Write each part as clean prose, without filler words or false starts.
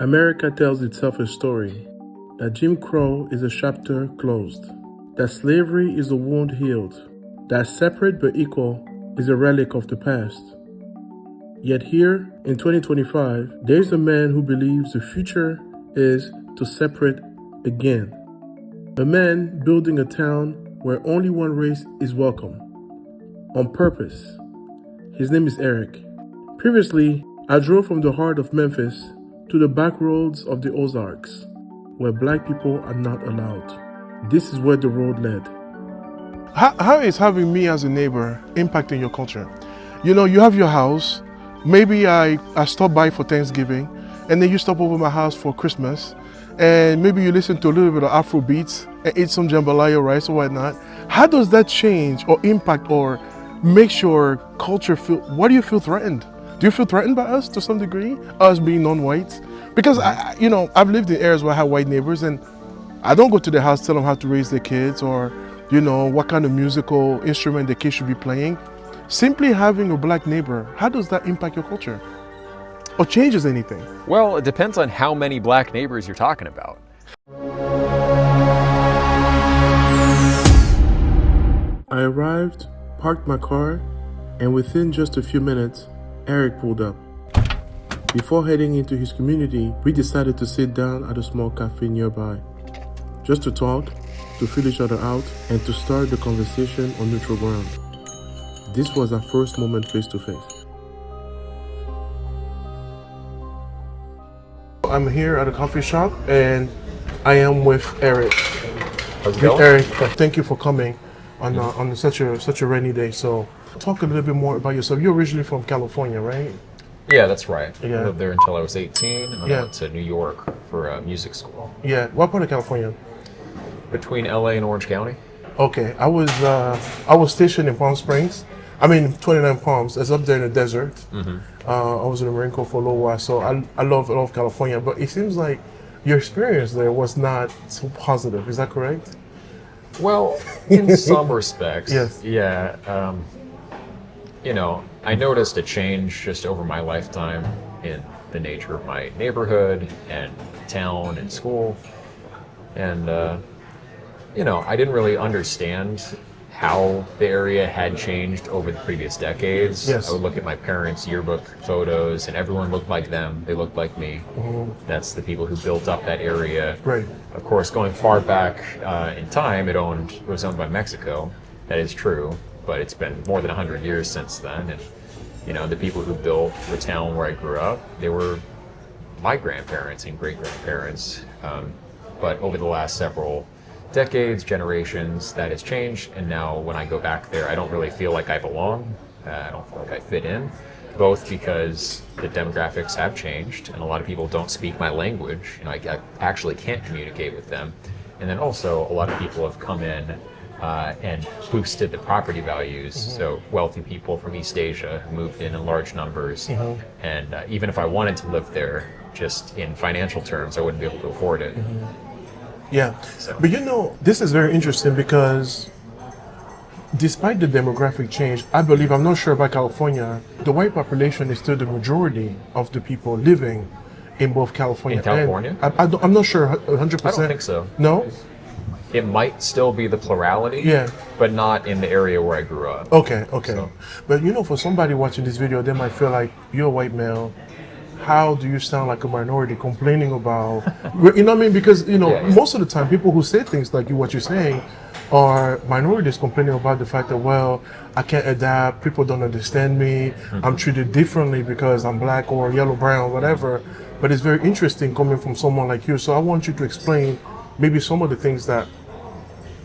America tells itself a story that Jim Crow is a chapter closed, that slavery is a wound healed, that separate but equal is a relic of the past. Yet here, in 2025, there's a man who believes the future is to separate again. A man building a town where only one race is welcome, on purpose. His name is Eric. Previously, I drove from the heart of Memphis to the back roads of the Ozarks, where black people are not allowed. This is where the road led. How is having me as a neighbor impacting your culture? You know, you have your house. Maybe I stop by for Thanksgiving, and then you stop over my house for Christmas, and maybe you listen to a little bit of Afro beats and eat some jambalaya rice or whatnot. How does that change or impact or make your culture feel? What do you feel threatened? Do you feel threatened by us to some degree, us being non-whites? Because I've lived in areas where I have white neighbors, and I don't go to their house tell them how to raise their kids or what kind of musical instrument the kids should be playing. Simply having a black neighbor, how does that impact your culture? Or changes anything? Well, it depends on how many black neighbors you're talking about. I arrived, parked my car, and within just a few minutes, Eric pulled up. Before heading into his community, we decided to sit down at a small cafe nearby, just to talk, to feel each other out, and to start the conversation on neutral ground. This was our first moment face to face. I'm here at a coffee shop, and I am with Eric. How's it going? Eric, thank you for coming on such a rainy day. So, talk a little bit more about yourself. You're originally from California, right? Yeah, that's right. Yeah. I lived there until I was 18, and then I went to New York for music school. Yeah. What part of California? Between LA and Orange County. Okay. I was stationed in Palm Springs. I mean, 29 Palms. It's up there in the desert. Mm-hmm. I was in the Marine Corps for a little while, so I love California. But it seems like your experience there was not so positive. Is that correct? Well, in some respects, yes. Yeah. I noticed a change just over my lifetime in the nature of my neighborhood and town and school. And, I didn't really understand how the area had changed over the previous decades. Yes. I would look at my parents' yearbook photos, and everyone looked like them. They looked like me. Mm-hmm. That's the people who built up that area. Right. Of course, going far back in time, it was owned by Mexico. That is true, but it's been more than 100 years since then. And the people who built the town where I grew up, they were my grandparents and great-grandparents. But over the last several decades, generations, that has changed, and now when I go back there, I don't really feel like I belong. I don't feel like I fit in, both because the demographics have changed and a lot of people don't speak my language. I actually can't communicate with them, and then also a lot of people have come in and boosted the property values. Mm-hmm. So wealthy people from East Asia moved in large numbers, mm-hmm. and even if I wanted to live there, just in financial terms, I wouldn't be able to afford it. Mm-hmm. Yeah, so. But this is very interesting because despite the demographic change, I believe, I'm not sure about California, the white population is still the majority of the people living in both California. In California? I'm not sure 100%. I don't think so. No? It might still be the plurality, yeah, but not in the area where I grew up. Okay. So. But for somebody watching this video, they might feel like you're a white male. How do you sound like a minority complaining about, you know what I mean? Because, most of the time people who say things like what you're saying are minorities complaining about the fact that, well, I can't adapt, people don't understand me, mm-hmm. I'm treated differently because I'm black or yellow, brown, whatever. But it's very interesting coming from someone like you. So I want you to explain maybe some of the things that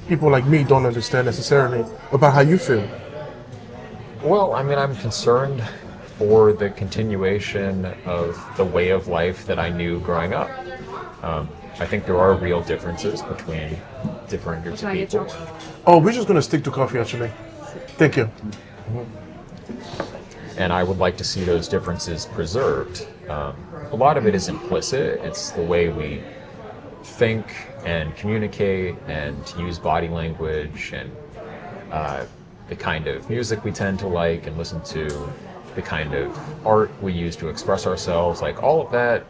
people like me don't understand necessarily about how you feel. Well, I'm concerned for the continuation of the way of life that I knew growing up. I think there are real differences between different groups of people. Oh, we're just going to stick to coffee, actually. Thank you. Mm-hmm. And I would like to see those differences preserved. A lot of it is implicit. It's the way we think and communicate and use body language and the kind of music we tend to like and listen to, the kind of art we use to express ourselves. Like all of that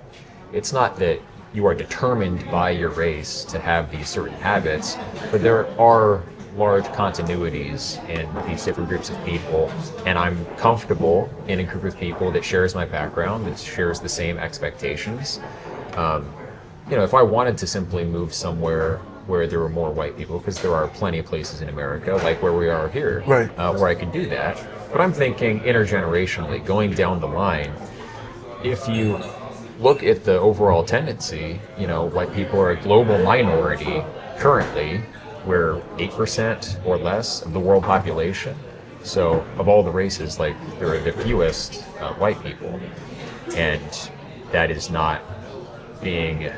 it's not that you are determined by your race to have these certain habits, but there are large continuities in these different groups of people, and I'm comfortable in a group of people that shares my background, that shares the same expectations. If I wanted to simply move somewhere where there were more white people, because there are plenty of places in America, like where we are here, Right. where I could do that. But I'm thinking intergenerationally, going down the line, if you look at the overall tendency, white people are a global minority currently. We're 8% or less of the world population. So of all the races, like, there are the fewest white people. And that is not being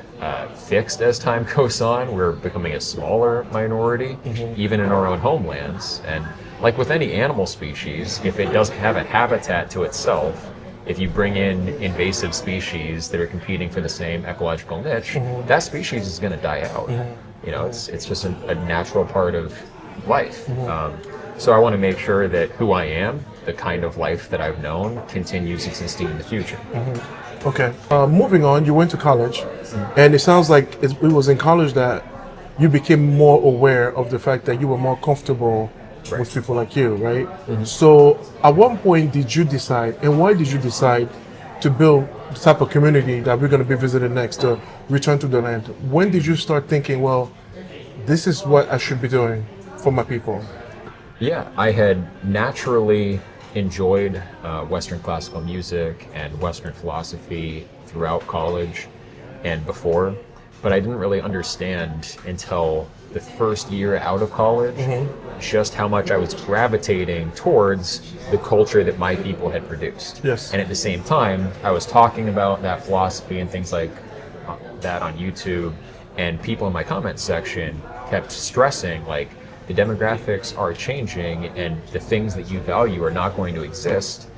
fixed as time goes on. We're becoming a smaller minority, even in our own homelands. And like with any animal species, if it doesn't have a habitat to itself, if you bring in invasive species that are competing for the same ecological niche, that species is going to die out. It's just a natural part of life. So I want to make sure that who I am, the kind of life that I've known, continues existing in the future. Okay. Moving on, you went to college, and it sounds like it was in college that you became more aware of the fact that you were more comfortable with people like you, right? So at what point did you decide, and why did you decide to build the type of community that we're going to be visiting next, to return to the land? When did you start thinking, well, this is what I should be doing for my people? Yeah, I had naturally enjoyed Western classical music and Western philosophy throughout college and before, but I didn't really understand until the first year out of college just how much I was gravitating towards the culture that my people had produced. Yes. And at the same time, I was talking about that philosophy and things like that on YouTube, and people in my comment section kept stressing, like, the demographics are changing and the things that you value are not going to exist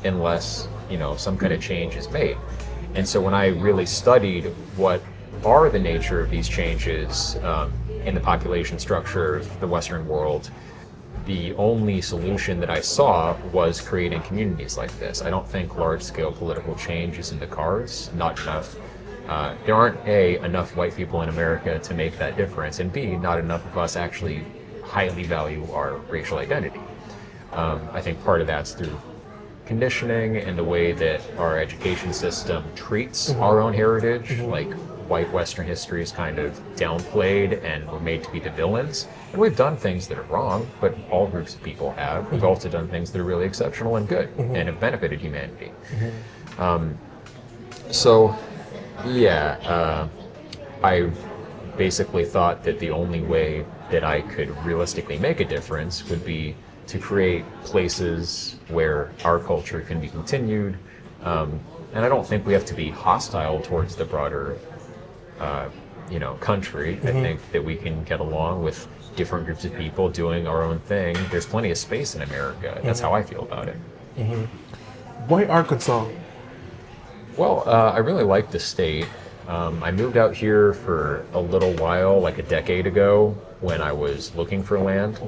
unless, some kind of change is made. And so when I really studied what are the nature of these changes in the population structure of the Western world, the only solution that I saw was creating communities like this. I don't think large-scale political change is in the cards, not enough. There aren't enough white people in America to make that difference, and B, not enough of us actually highly value our racial identity. I think part of that's through conditioning and the way that our education system treats our own heritage. Like, white Western history is kind of downplayed and we're made to be the villains. And we've done things that are wrong, but all groups of people have. We've also done things that are really exceptional and good and have benefited humanity. I basically thought that the only way that I could realistically make a difference would be to create places where our culture can be continued. And I don't think we have to be hostile towards the broader country. I think that we can get along with different groups of people doing our own thing. There's plenty of space in America. That's how I feel about it. Why Arkansas? Well, I really like the state. I moved out here for a little while, like a decade ago, when I was looking for land,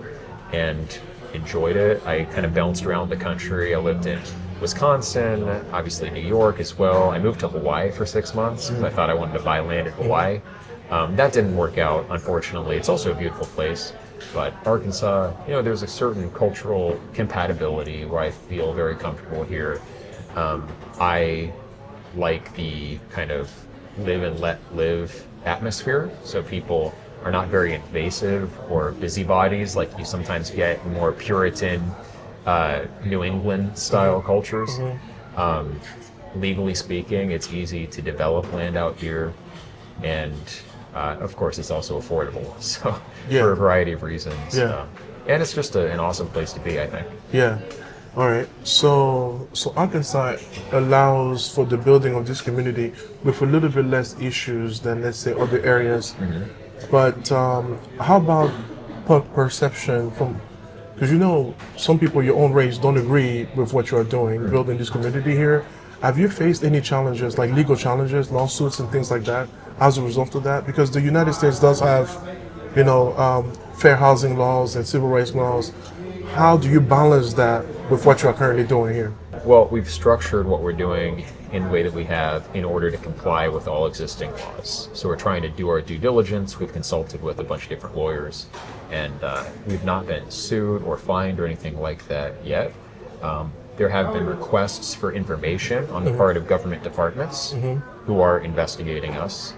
and enjoyed it. I kind of bounced around the country. I lived in Wisconsin, obviously New York as well. I moved to Hawaii for 6 months because I thought I wanted to buy land in Hawaii. That didn't work out, unfortunately. It's also a beautiful place, but Arkansas, there's a certain cultural compatibility where I feel very comfortable here. I like the kind of live and let live atmosphere, so people are not very invasive or busybodies like you sometimes get in more Puritan New England style cultures. Legally speaking, it's easy to develop land out here, and of course it's also affordable, so for a variety of reasons. And it's just an awesome place to be, I think. All right, so Arkansas allows for the building of this community with a little bit less issues than, let's say, other areas. But how about perception from, because some people your own race don't agree with what you are doing, building this community here. Have you faced any challenges, like legal challenges, lawsuits and things like that, as a result of that? Because the United States does have, fair housing laws and civil rights laws. How do you balance that with what you are currently doing here? Well, we've structured what we're doing in the way that we have in order to comply with all existing laws. So we're trying to do our due diligence. We've consulted with a bunch of different lawyers, and we've not been sued or fined or anything like that yet. There have been requests for information on the part of government departments who are investigating us,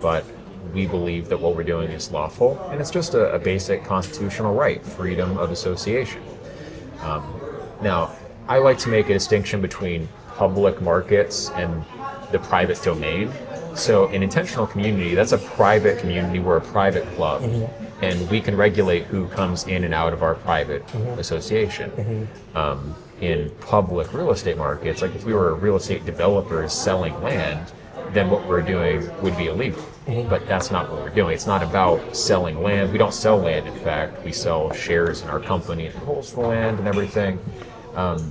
but we believe that what we're doing is lawful, and it's just a basic constitutional right, freedom of association. Now, I like to make a distinction between public markets and the private domain. So an intentional community, that's a private community, we're a private club, and we can regulate who comes in and out of our private association. In public real estate markets, like if we were real estate developers selling land, then what we're doing would be illegal. But that's not what we're doing. It's not about selling land. We don't sell land, in fact. We sell shares in our company that holds the land and everything.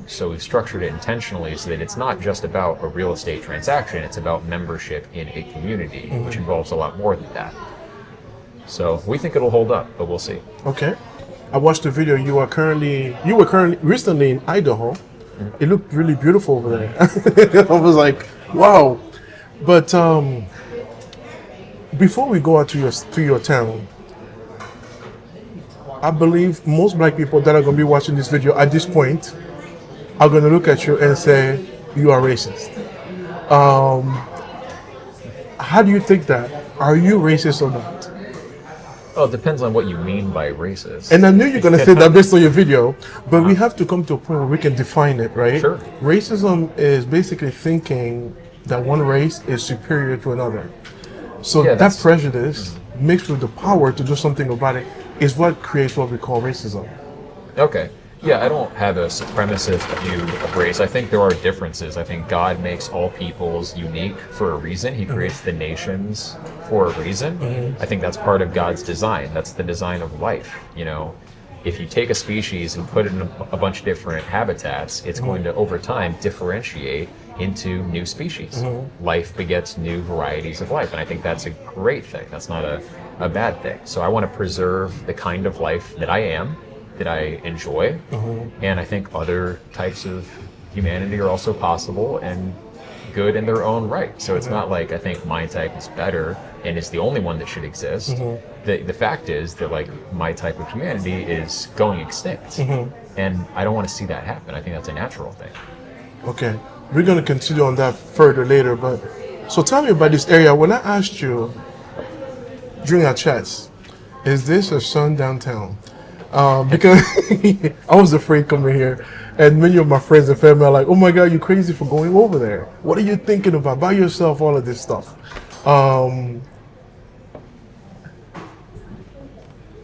So we've structured it intentionally so that it's not just about a real estate transaction, it's about membership in a community, which involves a lot more than that. So we think it'll hold up, but we'll see. Okay. I watched the video. You were currently recently in Idaho. It looked really beautiful over there. I was like, wow. But before we go out to your town, I believe most black people that are going to be watching this video at this point are going to look at you and say, you are racist. How do you take that? Are you racist or not? Well, it depends on what you mean by racist. And I knew you're going to say that based on your video, but we have to come to a point where we can define it, right? Sure. Racism is basically thinking that one race is superior to another. So that prejudice mixed with the power to do something about it is what creates what we call racism. Okay. Yeah, I don't have a supremacist view of race. I think there are differences. I think God makes all peoples unique for a reason. He creates the nations for a reason. I think that's part of God's design. That's the design of life. You know, if you take a species and put it in a bunch of different habitats, it's going to, over time, differentiate into new species. Life begets new varieties of life, and I think that's a great thing. That's not a bad thing. So I want to preserve the kind of life that I am, that I enjoy, and I think other types of humanity are also possible and good in their own right. So it's not like I think my type is better and is the only one that should exist. The fact is that like my type of humanity is going extinct, and I don't want to see that happen. I think that's a natural thing. Okay, we're going to continue on that further later, but so tell me about this area. When I asked you during our chats, is this a sundown town? Because I was afraid coming here, and many of my friends and family are like, oh my God, you're crazy for going over there. What are you thinking about by yourself, all of this stuff?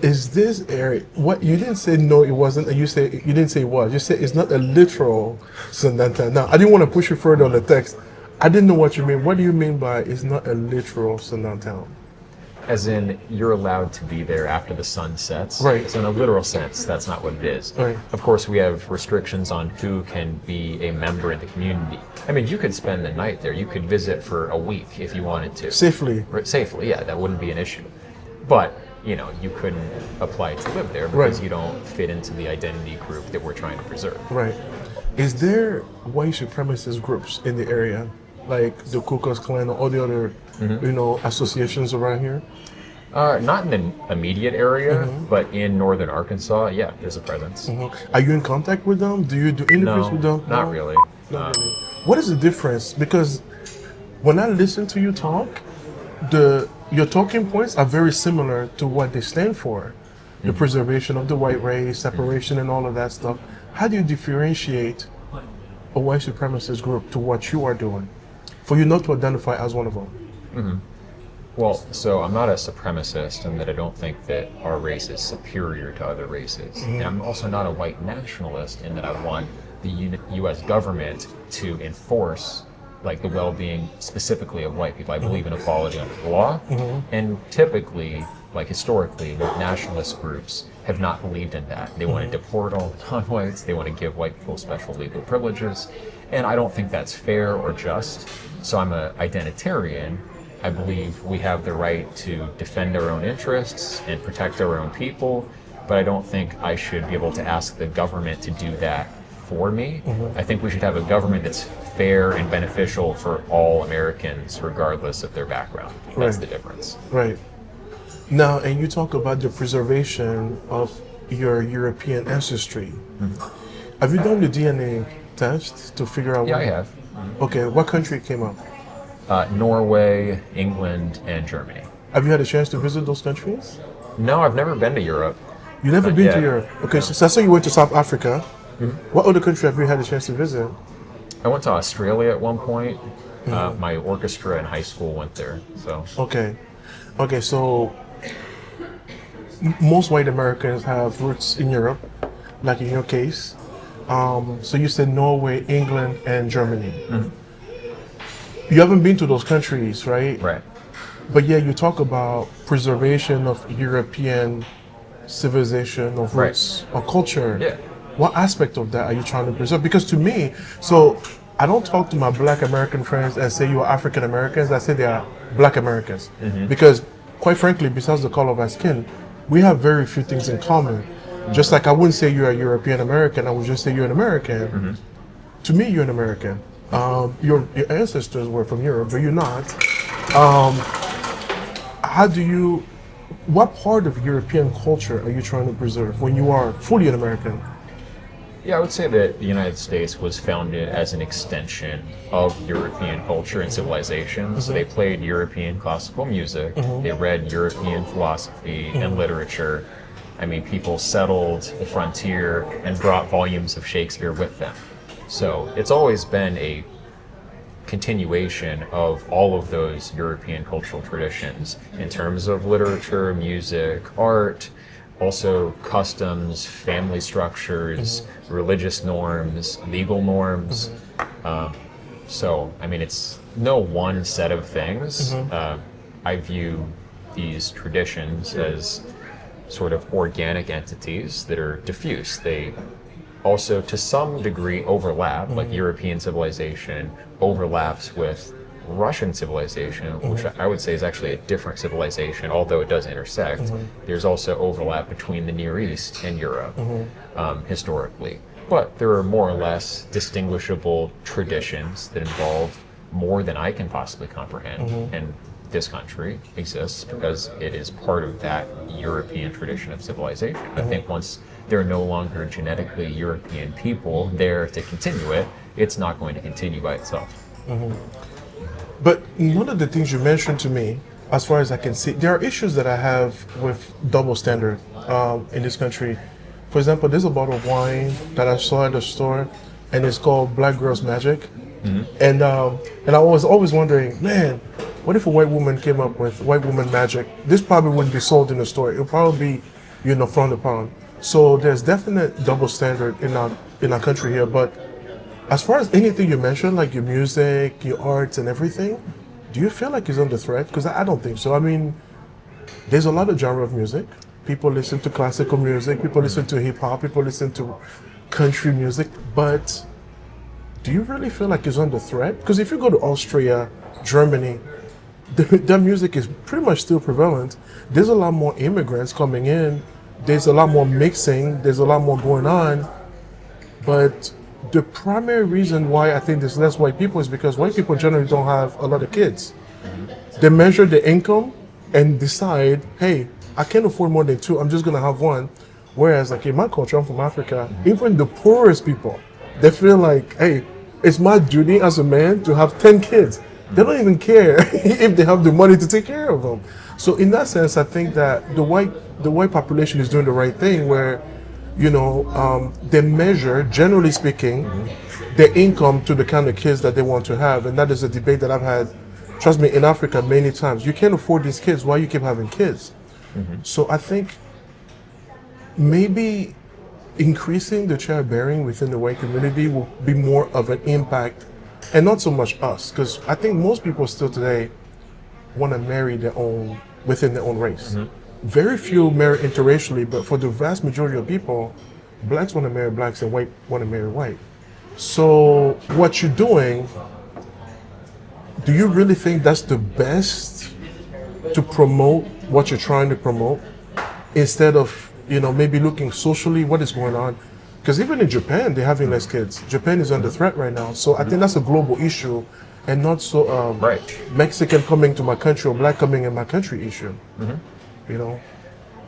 Is this area, what you didn't say no, it wasn't, and you didn't say it was. You said it's not a literal sundown town. Now, I didn't want to push you further on the text. I didn't know what you mean. What do you mean by it's not a literal sundown town? As in, you're allowed to be there after the sun sets. Right. So in a literal sense, that's not what it is. Right. Of course, we have restrictions on who can be a member in the community. I mean, you could spend the night there. You could visit for a week if you wanted to. Safely. Safely, yeah, that wouldn't be an issue. But, you know, you couldn't apply to live there because you don't fit into the identity group that we're trying to preserve. Right. Is there white supremacist groups in the area, like the Ku Klux Klan or all the other, associations around here? Not in the immediate area, but in northern Arkansas, yeah, there's a presence. Are you in contact with them? Do you do interviews with them? Not really. Not really. What is the difference? Because when I listen to you talk, your talking points are very similar to what they stand for. The preservation of the white race, separation and all of that stuff. How do you differentiate a white supremacist group to what you are doing for you not to identify as one of them? Well, so I'm not a supremacist in that I don't think that our race is superior to other races. And I'm also not a white nationalist in that I want the U.S. government to enforce like the well-being specifically of white people. I believe in equality under the law. And typically, like historically, nationalist groups have not believed in that. They want to deport all the non-whites. They want to give white people special legal privileges. And I don't think that's fair or just. So I'm an identitarian. I believe we have the right to defend our own interests and protect our own people, but I don't think I should be able to ask the government to do that for me. I think we should have a government that's fair and beneficial for all Americans, regardless of their background. That's Right. the difference. Right. Now, and you talk about the preservation of your European ancestry. Have you done the DNA test to figure out Yeah, what? I have. Okay, what country came up? Norway, England, and Germany. Have you had a chance to visit those countries? No, I've never been to Europe. You never Not been to yet. Europe. Okay, so I saw you went to South Africa. What other country have you had a chance to visit? I went to Australia at one point. My orchestra in high school went there. So Okay. Okay, so most white Americans have roots in Europe, like in your case. So you said Norway, England, and Germany. You haven't been to those countries, right? right. But yeah, you talk about preservation of European civilization, of Right. roots, or culture. Yeah. What aspect of that are you trying to preserve? Because to me, so I don't talk to my Black American friends and say you are African Americans. I say they are Black Americans. Because, quite frankly, besides the color of our skin, we have very few things in common. Just like I wouldn't say you're a European American, I would just say you're an American. To me, you're an American. Your ancestors were from Europe, but you're not. How do you? What part of European culture are you trying to preserve when you are fully an American? Yeah, I would say that the United States was founded as an extension of European culture and civilization. So they played European classical music, they read European philosophy and literature. I mean, people settled the frontier and brought volumes of Shakespeare with them. So it's always been a continuation of all of those European cultural traditions in terms of literature, music, art, also customs, family structures, religious norms, legal norms. So, I mean, it's no one set of things. I view these traditions as sort of organic entities that are diffuse. They also, to some degree, overlap, like European civilization overlaps with Russian civilization, which I would say is actually a different civilization, although it does intersect. There's also overlap between the Near East and Europe, historically. But there are more or less distinguishable traditions that involve more than I can possibly comprehend. And this country exists because it is part of that European tradition of civilization. I think once there are no longer genetically European people there to continue it, it's not going to continue by itself. But one of the things you mentioned to me, as far as I can see, there are issues that I have with double standard in this country. For example, there's a bottle of wine that I saw at the store, and it's called Black Girl's Magic. And I was always wondering, man, what if a white woman came up with white woman magic? This probably wouldn't be sold in the store. It would probably be, frowned upon. So there's definite double standard in our country here. But as far as anything you mentioned, like your music, your arts, and everything, do you feel like it's under threat? Because I don't think so. I mean, there's a lot of genre of music. People listen to classical music. People listen to hip hop. People listen to country music. But do you really feel like it's under threat? Because if you go to Austria, Germany, their music is pretty much still prevalent. There's a lot more immigrants coming in. There's a lot more mixing. There's a lot more going on. But the primary reason why I think there's less white people is because white people generally don't have a lot of kids. They measure the income and decide, hey, I can't afford more than two. I'm just going to have one. Whereas, like in my culture, I'm from Africa, even the poorest people, they feel like, hey, it's my duty as a man to have 10 kids. They don't even care if they have the money to take care of them. So in that sense, I think that the white population is doing the right thing where, they measure, generally speaking, their income to the kind of kids that they want to have. And that is a debate that I've had, trust me, in Africa many times. You can't afford these kids. Why you keep having kids? So I think maybe increasing the childbearing within the white community will be more of an impact, and not so much us, because I think most people still today want to marry within their own race. Very few marry interracially, but for the vast majority of people, blacks want to marry blacks and white want to marry white. So what you're doing, do you really think that's the best to promote what you're trying to promote, instead of maybe looking socially what is going on? Because even in Japan, they're having less kids. Japan is under threat right now. So I think that's a global issue and not so Right. Mexican coming to my country or black coming in my country issue. You know?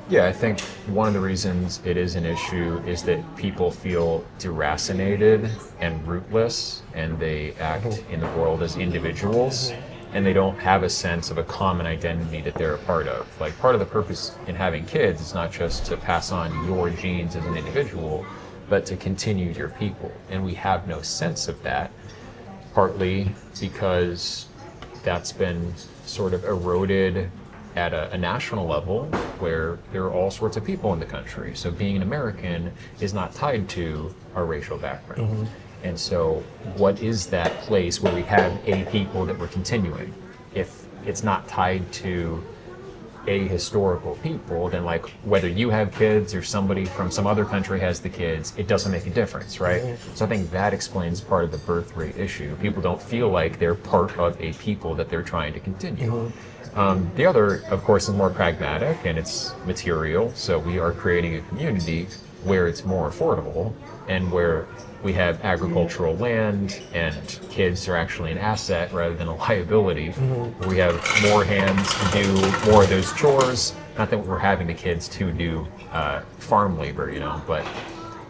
Yeah, I think one of the reasons it is an issue is that people feel deracinated and rootless, and they act in the world as individuals, and they don't have a sense of a common identity that they're a part of. Like, part of the purpose in having kids is not just to pass on your genes as an individual, but to continue your people. And we have no sense of that, partly because that's been sort of eroded at a national level where there are all sorts of people in the country. So being an American is not tied to our racial background. And so what is that place where we have a people that we're continuing? If it's not tied to a historical people, then like whether you have kids or somebody from some other country has the kids, it doesn't make a difference, right? So I think that explains part of the birth rate issue. People don't feel like they're part of a people that they're trying to continue. The other, of course, is more pragmatic and it's material. So we are creating a community where it's more affordable and where we have agricultural land and kids are actually an asset rather than a liability. We have more hands to do more of those chores. Not that we're having the kids to do farm labor, you know, but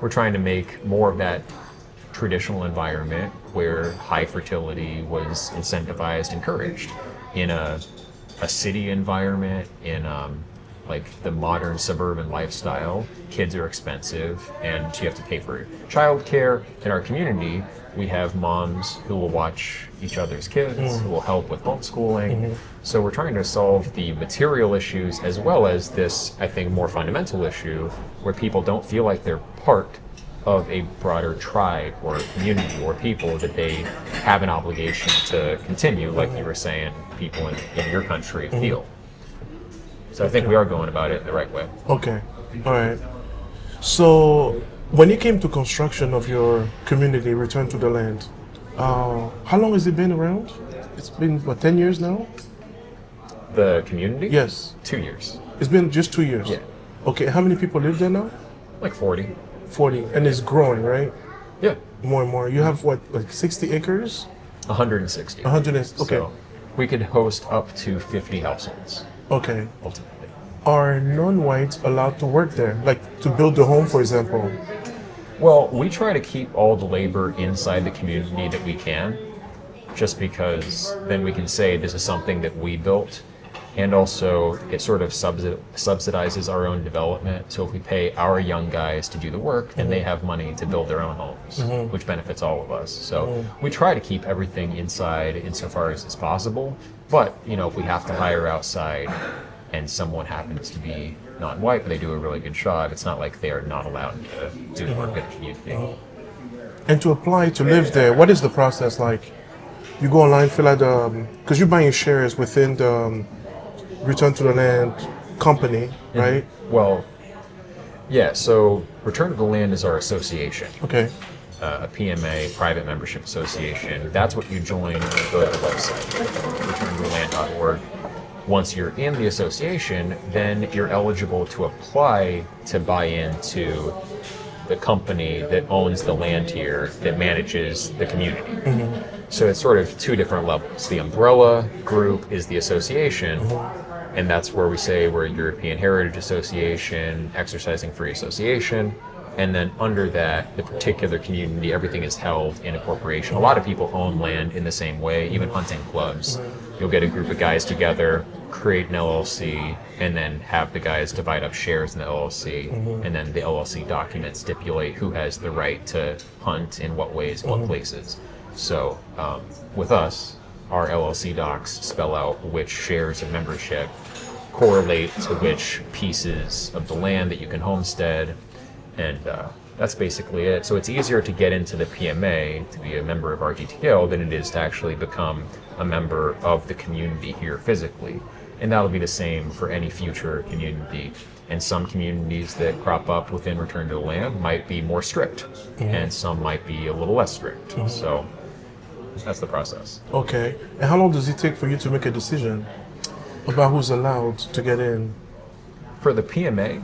we're trying to make more of that traditional environment where high fertility was incentivized, encouraged. In a city environment, in like the modern suburban lifestyle, kids are expensive and you have to pay for childcare. In our community, we have moms who will watch each other's kids, who will help with homeschooling. So we're trying to solve the material issues as well as this, I think, more fundamental issue where people don't feel like they're part of a broader tribe or community or people that they have an obligation to continue, like you were saying, people in your country feel. So I think we are going about it the right way. Okay, all right. So when it came to construction of your community, Return to the Land, how long has it been around? It's been, what, 10 years now? The community? Yes. 2 years. It's been just 2 years? Yeah. Okay, how many people live there now? Like 40. 40, and it's growing, right? Yeah. More and more. You have what, like 60 acres? 160. 100, okay. So we could host up to 50 households, Okay. ultimately. Are non-whites allowed to work there? Like to build the home, for example? Well, we try to keep all the labor inside the community that we can, just because then we can say this is something that we built, and also it sort of subsidizes our own development. So if we pay our young guys to do the work, then they have money to build their own homes, which benefits all of us. So we try to keep everything inside insofar as it's possible. But, you know, if we have to hire outside and someone happens to be non-white, but they do a really good job, it's not like they are not allowed to do the work in the community. And to apply to live there, what is the process like? You go online, fill out because you're buying shares within the Return to the Land company, right? Well, yeah, so Return to the Land is our association. Okay. A PMA, private membership association. That's what you join when you go to the website, returntotheland.org. Once you're in the association, then you're eligible to apply to buy into the company that owns the land here that manages the community. So it's sort of two different levels. The umbrella group is the association, and that's where we say we're a European Heritage Association, exercising free association. And then under that, the particular community, everything is held in a corporation. A lot of people own land in the same way, even hunting clubs. You'll get a group of guys together, create an LLC, and then have the guys divide up shares in the LLC. And then the LLC documents stipulate who has the right to hunt in what ways, what places. So with us, our LLC docs spell out which shares of membership correlate to which pieces of the land that you can homestead. And that's basically it. So it's easier to get into the PMA, to be a member of RGTL, than it is to actually become a member of the community here physically. And that'll be the same for any future community. And some communities that crop up within Return to the Land might be more strict, and some might be a little less strict. So that's the process. Okay. And how long does it take for you to make a decision about who's allowed to get in? For the PMA,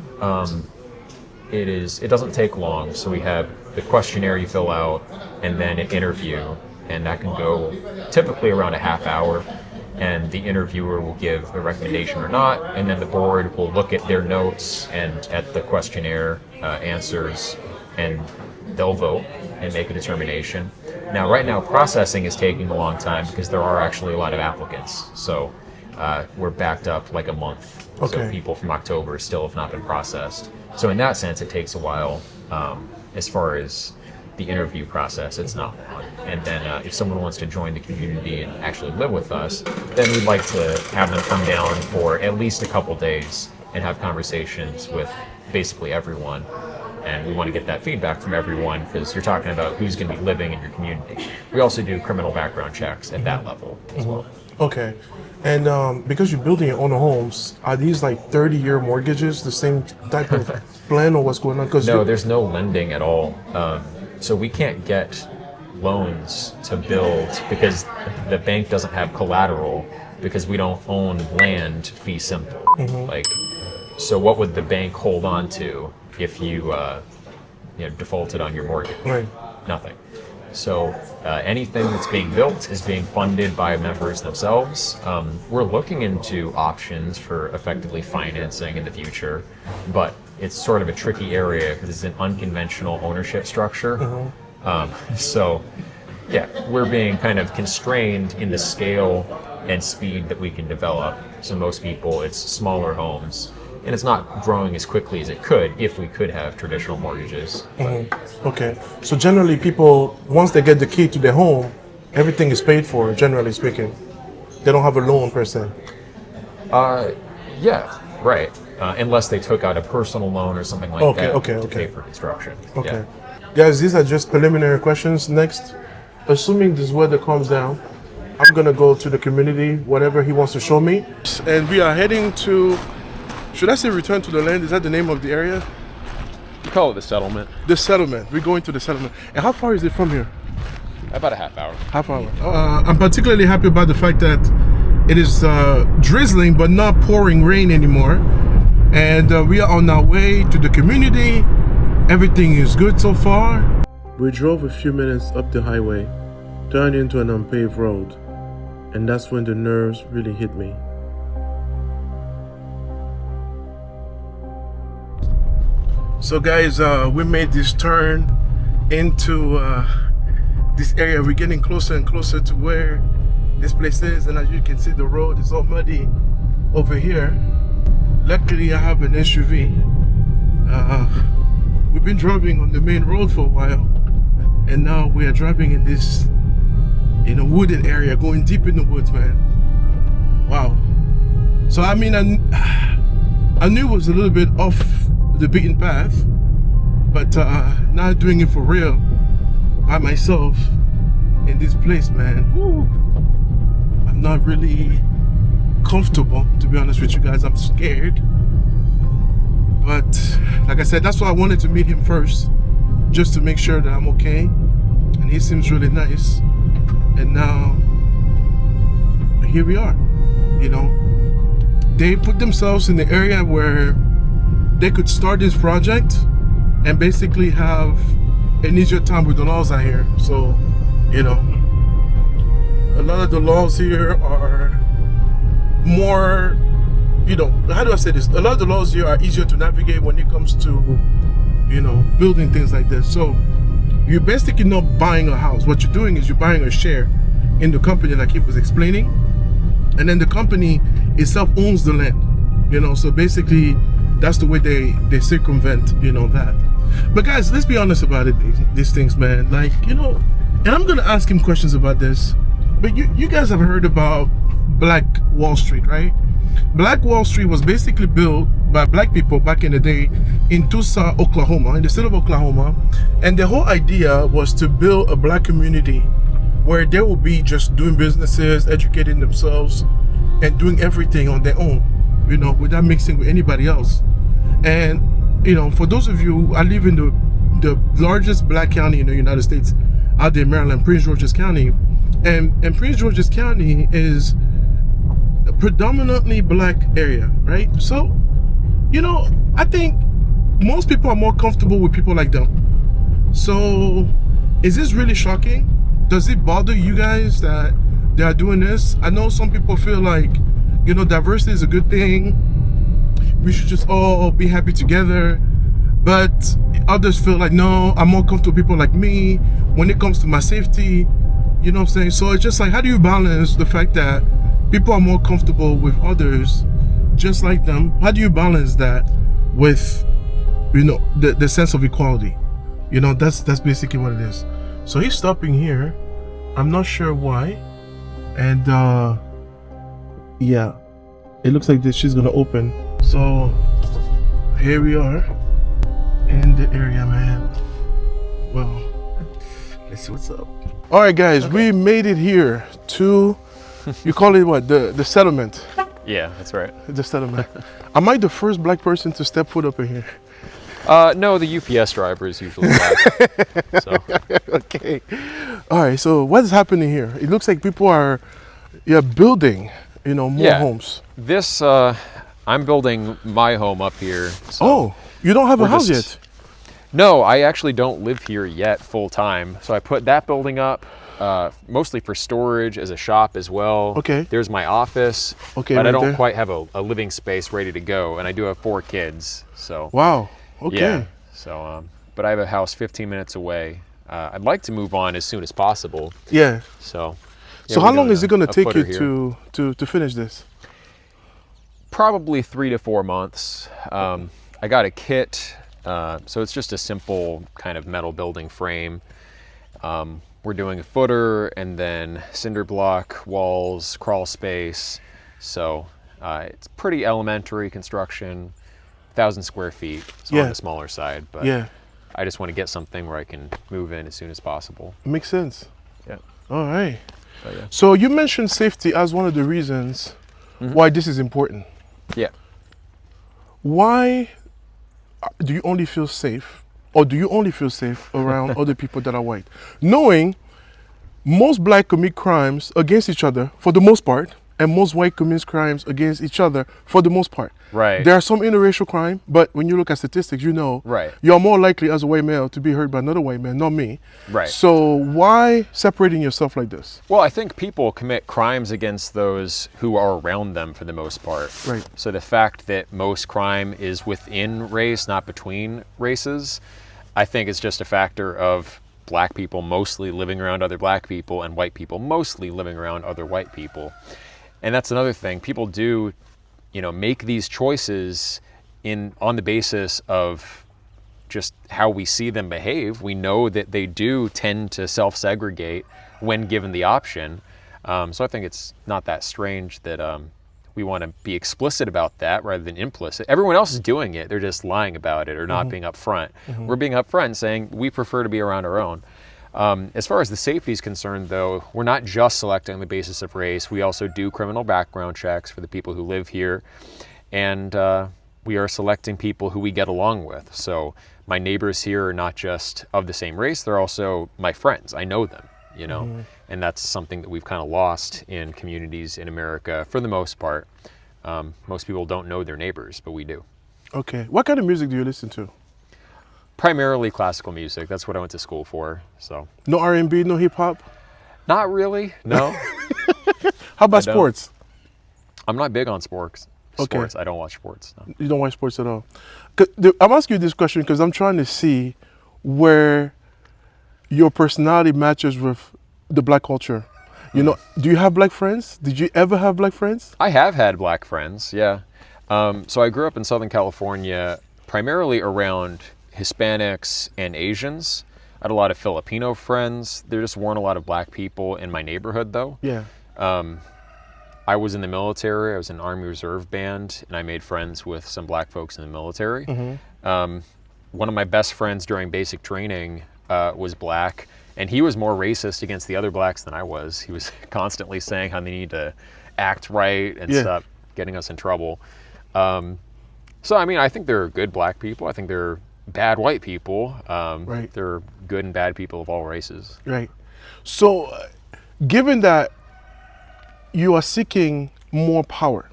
it doesn't take long. So we have the questionnaire you fill out, and then an interview, and that can go typically around a half hour. And the interviewer will give a recommendation or not, and then the board will look at their notes and at the questionnaire answers, and they'll vote and make a determination. Now, right now, processing is taking a long time because there are actually a lot of applicants. So we're backed up like a month. Okay. So people from October still have not been processed. So in that sense, it takes a while. As far as the interview process, it's not long. And then if someone wants to join the community and actually live with us, then we'd like to have them come down for at least a couple days and have conversations with basically everyone. And we want to get that feedback from everyone because you're talking about who's going to be living in your community. We also do criminal background checks at that level as well. Okay. And because you're building your own homes, are these like 30-year mortgages, the same type of plan, or what's going on? No, there's no lending at all. So we can't get loans to build because the bank doesn't have collateral because we don't own land fee simple. Like, so what would the bank hold on to if you, defaulted on your mortgage? Right. Nothing. So anything that's being built is being funded by members themselves. We're looking into options for effectively financing in the future, but it's sort of a tricky area because it's an unconventional ownership structure. So yeah, we're being kind of constrained in the scale and speed that we can develop. So most people, it's smaller homes, and it's not growing as quickly as it could if we could have traditional mortgages. Okay. So generally people, once they get the key to their home, everything is paid for, generally speaking. They don't have a loan per se. Yeah, right. Unless they took out a personal loan or something like that to pay for construction. Okay. Guys, these are just preliminary questions. Next, assuming this weather calms down, I'm gonna go to the community, whatever he wants to show me. And we are heading to, should I say return to the land? Is that the name of the area? You call it the settlement. The settlement. We're going to the settlement. And how far is it from here? About a half hour. Half hour. I'm particularly happy about the fact that it is drizzling but not pouring rain anymore. And we are on our way to the community. Everything is good so far. We drove a few minutes up the highway, turned into an unpaved road, and that's when the nerves really hit me. So guys, we made this turn into this area. We're getting closer and closer to where this place is, and as you can see, the road is all muddy over here. Luckily I have an SUV. We've been driving on the main road for a while, and now we are driving in this, in a wooded area, going deep in the woods, man. Wow. So I mean, I knew it was a little bit off the beaten path, but now doing it for real by myself in this place, man. Woo. I'm not really comfortable, to be honest with you guys. I'm scared, but like I said, that's why I wanted to meet him first, just to make sure that I'm okay. And he seems really nice, and now here we are. You know, they put themselves in the area where they could start this project and basically have an easier time with the laws out here. So, you know, a lot of the laws here are more, you know, how do I say this? A lot of the laws here are easier to navigate when it comes to, you know, building things like this. So you're basically not buying a house. What you're doing is you're buying a share in the company, like he was explaining, and then the company itself owns the land, you know. So basically that's the way they circumvent, you know, that. But guys, let's be honest about it, these things, man. Like, you know, and I'm gonna ask him questions about this, but you guys have heard about Black Wall Street, right? Black Wall Street was basically built by black people back in the day in Tulsa, Oklahoma, in the state of Oklahoma. And the whole idea was to build a black community where they will be just doing businesses, educating themselves, and doing everything on their own, you know, without mixing with anybody else. And, you know, for those of you, I live in the largest black county in the United States, out there in Maryland, Prince George's County. And Prince George's County is a predominantly black area, right? So, you know, I think most people are more comfortable with people like them. So is this really shocking? Does it bother you guys that they are doing this? I know some people feel like, you know, diversity is a good thing. We should just all be happy together. But others feel like, no, I'm more comfortable with people like me when it comes to my safety. You know what I'm saying? So it's just like, how do you balance the fact that people are more comfortable with others just like them? How do you balance that with, you know, the sense of equality? You know, that's basically what it is. So he's stopping here. I'm not sure why. And yeah, it looks like this she's gonna open. So here we are in the area, man. Well, let's see what's up. All right, guys, we made it here to, you call it what, the settlement? Yeah, that's right. The settlement. Am I the first black person to step foot up in here? No, the UPS driver is usually black. So. Okay. All right, so what's happening here? It looks like people are building, you know, more homes. This, I'm building my home up here. So oh, you don't have a house yet? No, I actually don't live here yet full time. So I put that building up mostly for storage as a shop as well. Okay. There's my office. Okay, but right I don't there. quite have a living space ready to go. And I do have 4 kids. So. Wow. Okay. Yeah. So, but I have a house 15 minutes away. I'd like to move on as soon as possible. Yeah. So. Yeah, so how long is it going to take you to finish this? Probably 3 to 4 months. I got a kit. So it's just a simple kind of metal building frame. We're doing a footer and then cinder block walls, crawl space. So it's pretty elementary construction, 1,000 square feet. So on the smaller side, but I just want to get something where I can move in as soon as possible. Makes sense. Yeah. All right. So you mentioned safety as one of the reasons why this is important. Yeah. Why do you only feel safe, or do you only feel safe around other people that are white? Knowing most black commit crimes against each other for the most part, and most white commit crimes against each other for the most part. Right. There are some interracial crime, but when you look at statistics, you know you're more likely as a white male to be hurt by another white man, not me. Right. So why separating yourself like this? Well, I think people commit crimes against those who are around them for the most part. Right. So the fact that most crime is within race, not between races, I think it's just a factor of black people mostly living around other black people and white people mostly living around other white people. And that's another thing. People do, you know, make these choices on the basis of just how we see them behave. We know that they do tend to self-segregate when given the option. So I think it's not that strange that we want to be explicit about that rather than implicit. Everyone else is doing it. They're just lying about it or not being upfront. We're being upfront saying we prefer to be around our own. As far as the safety is concerned, though, we're not just selecting on the basis of race. We also do criminal background checks for the people who live here. And we are selecting people who we get along with. So my neighbors here are not just of the same race. They're also my friends. I know them, you know. And that's something that we've kind of lost in communities in America for the most part. Most people don't know their neighbors, but we do. Okay. What kind of music do you listen to? Primarily classical music. That's what I went to school for. So no R&B, no hip hop? Not really. No. How about sports? I'm not big on sports. Okay. I don't watch sports. No. You don't watch sports at all? I'm asking you this question because I'm trying to see where your personality matches with the black culture. You know, do you have black friends? Did you ever have black friends? I have had black friends, yeah. So I grew up in Southern California, primarily around Hispanics and Asians. I had a lot of Filipino friends. There just weren't a lot of black people in my neighborhood, though. Yeah. I was in the military. I was in an Army Reserve band, and I made friends with some black folks in the military. One of my best friends during basic training was black, and he was more racist against the other blacks than I was. He was constantly saying how they need to act right and stop getting us in trouble. So, I mean, I think there are good black people. I think there are bad white people. Right. There are good and bad people of all races. Right. So, given that you are seeking more power,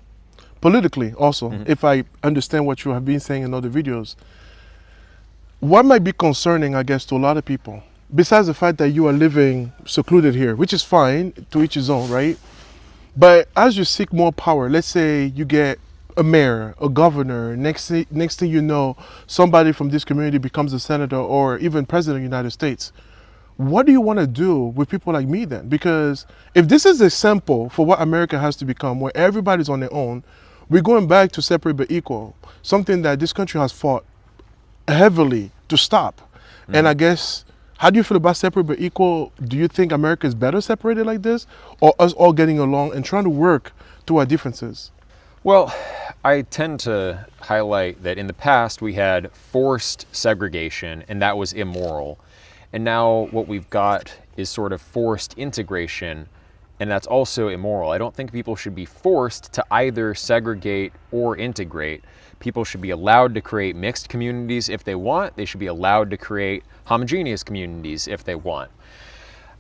politically also, if I understand what you have been saying in other videos, What might be concerning, I guess, to a lot of people, besides the fact that you are living secluded here, which is fine, to each his own, right? But as you seek more power, let's say you get a mayor, a governor, next thing you know, somebody from this community becomes a senator or even president of the United States. What do you want to do with people like me then? Because if this is a sample for what America has to become, where everybody's on their own, we're going back to separate but equal, something that this country has fought heavily to stop. And I guess, how do you feel about separate but equal? Do you think America is better separated like this, or us all getting along and trying to work through our differences? Well, I tend to highlight that in the past we had forced segregation, and that was immoral. And now what we've got is sort of forced integration, and that's also immoral. I don't think people should be forced to either segregate or integrate. People should be allowed to create mixed communities if they want. They should be allowed to create homogeneous communities if they want.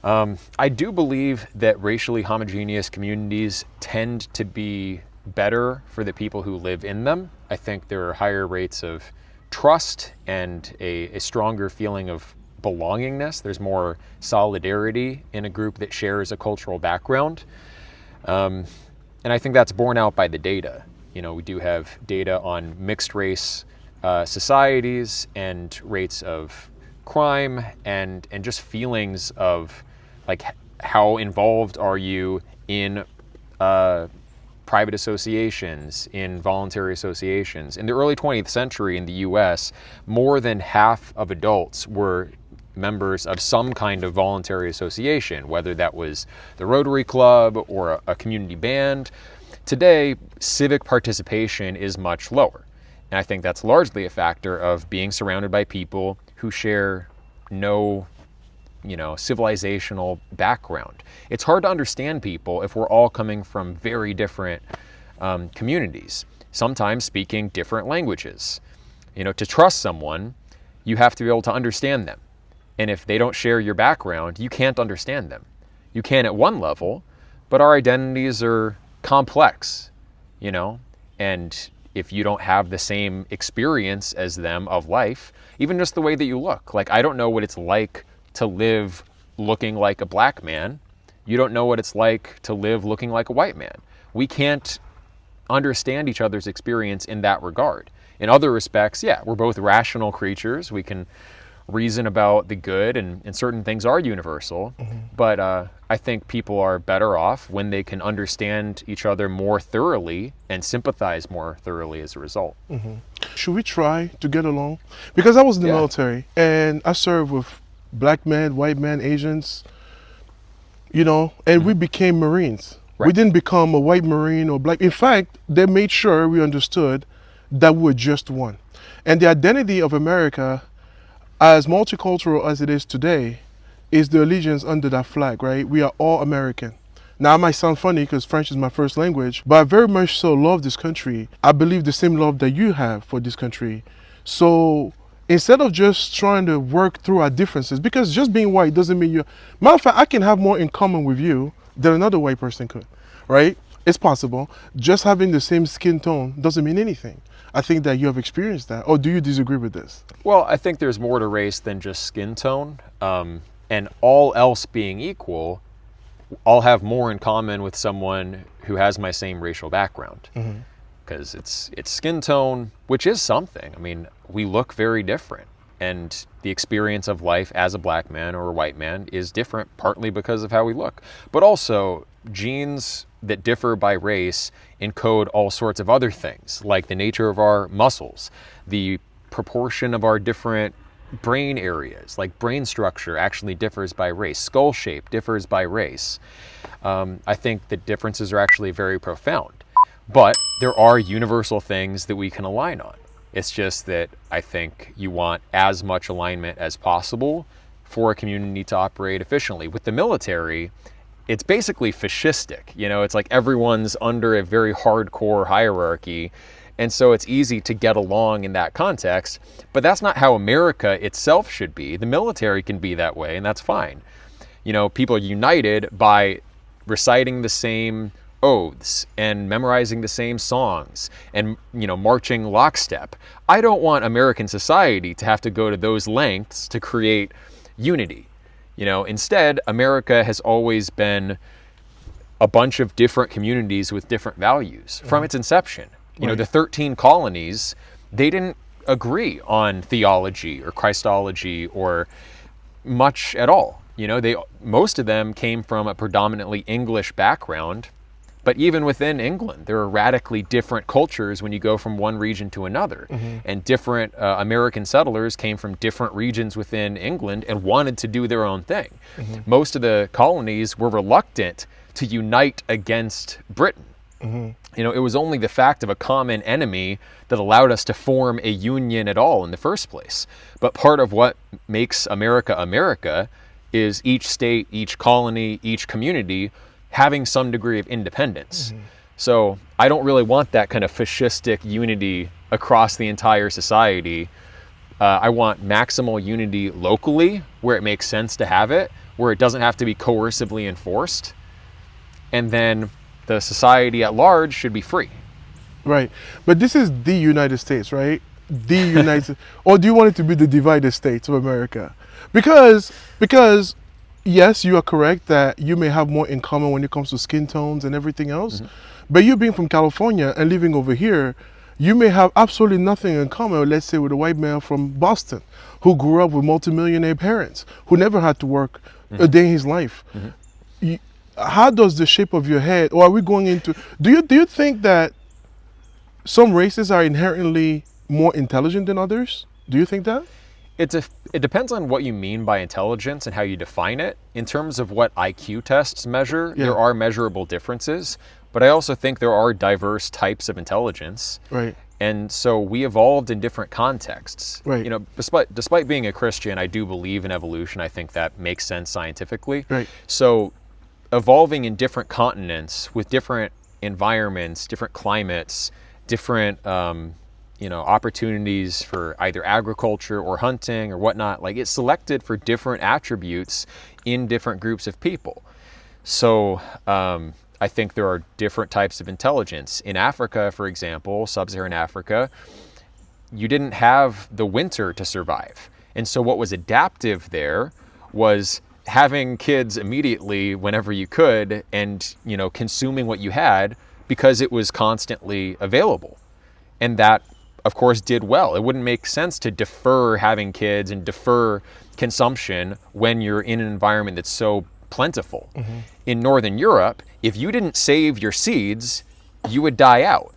I do believe that racially homogeneous communities tend to be better for the people who live in them. I think there are higher rates of trust and a stronger feeling of belongingness. There's more solidarity in a group that shares a cultural background. And I think that's borne out by the data. You know, we do have data on mixed race societies and rates of crime and just feelings of like how involved are you in private associations, in voluntary associations. In the early 20th century in the US, more than half of adults were members of some kind of voluntary association, whether that was the Rotary Club or a community band. Today, civic participation is much lower. And I think that's largely a factor of being surrounded by people who share no, civilizational background. It's hard to understand people if we're all coming from very different communities, sometimes speaking different languages. To trust someone, you have to be able to understand them. And if they don't share your background, you can't understand them. You can at one level, but our identities are complex, and if you don't have the same experience as them of life, even just the way that you look, like I don't know what it's like to live looking like a black man. You don't know what it's like to live looking like a white man. We can't understand each other's experience in that regard. In other respects, yeah, we're both rational creatures. We can reason about the good, and certain things are universal. But I think people are better off when they can understand each other more thoroughly and sympathize more thoroughly as a result. Should we try to get along? Because I was in the military and I served with black men, white men, Asians, and we became Marines. Right. We didn't become a white Marine or black. In fact, they made sure we understood that we were just one. And the identity of America, as multicultural as it is today, is the allegiance under that flag, right? We are all American. Now, it might sound funny because French is my first language, but I very much so love this country. I believe the same love that you have for this country. So instead of just trying to work through our differences, because just being white doesn't mean matter of fact, I can have more in common with you than another white person could, right? It's possible. Just having the same skin tone doesn't mean anything. I think that you have experienced that. Or do you disagree with this? Well, I think there's more to race than just skin tone. And all else being equal, I'll have more in common with someone who has my same racial background. Because it's skin tone, which is something. I mean, we look very different. And the experience of life as a black man or a white man is different, partly because of how we look. But also, genes that differ by race encode all sorts of other things, like the nature of our muscles, the proportion of our different brain areas, like brain structure actually differs by race, skull shape differs by race. I think the differences are actually very profound. But there are universal things that we can align on. It's just that I think you want as much alignment as possible for a community to operate efficiently. With the military, it's basically fascistic. It's like everyone's under a very hardcore hierarchy. And so it's easy to get along in that context. But that's not how America itself should be. The military can be that way, and that's fine. People are united by reciting the same oaths and memorizing the same songs and, marching lockstep. I don't want American society to have to go to those lengths to create unity. Instead, America has always been a bunch of different communities with different values from its inception. The 13 colonies, they didn't agree on theology or Christology or much at all. Most of them came from a predominantly English background, but even within England, there are radically different cultures when you go from one region to another. And different American settlers came from different regions within England and wanted to do their own thing. Most of the colonies were reluctant to unite against Britain. It was only the fact of a common enemy that allowed us to form a union at all in the first place. But part of what makes America America is each state, each colony, each community having some degree of independence. So I don't really want that kind of fascistic unity across the entire society. I want maximal unity locally where it makes sense to have it, where it doesn't have to be coercively enforced. And then the society at large should be free. Right. But this is the United States, right? The United or do you want it to be the divided states of America? Because yes, you are correct that you may have more in common when it comes to skin tones and everything else. But you being from California and living over here, you may have absolutely nothing in common, let's say, with a white man from Boston who grew up with multimillionaire parents, who never had to work a day in his life. How does the shape of your head, or are we going into, do you think that some races are inherently more intelligent than others? Do you think that? It depends on what you mean by intelligence and how you define it. In terms of what IQ tests measure, there are measurable differences, but I also think there are diverse types of intelligence. Right. And so we evolved in different contexts. Right. Despite being a Christian, I do believe in evolution. I think that makes sense scientifically. Right. So evolving in different continents with different environments, different climates, different opportunities for either agriculture or hunting or whatnot, like it's selected for different attributes in different groups of people. So I think there are different types of intelligence. In Africa, for example, sub-Saharan Africa, you didn't have the winter to survive. And so what was adaptive there was having kids immediately whenever you could and, consuming what you had because it was constantly available. And that, of course, did well. It wouldn't make sense to defer having kids and defer consumption when you're in an environment that's so plentiful. In Northern Europe, if you didn't save your seeds, you would die out.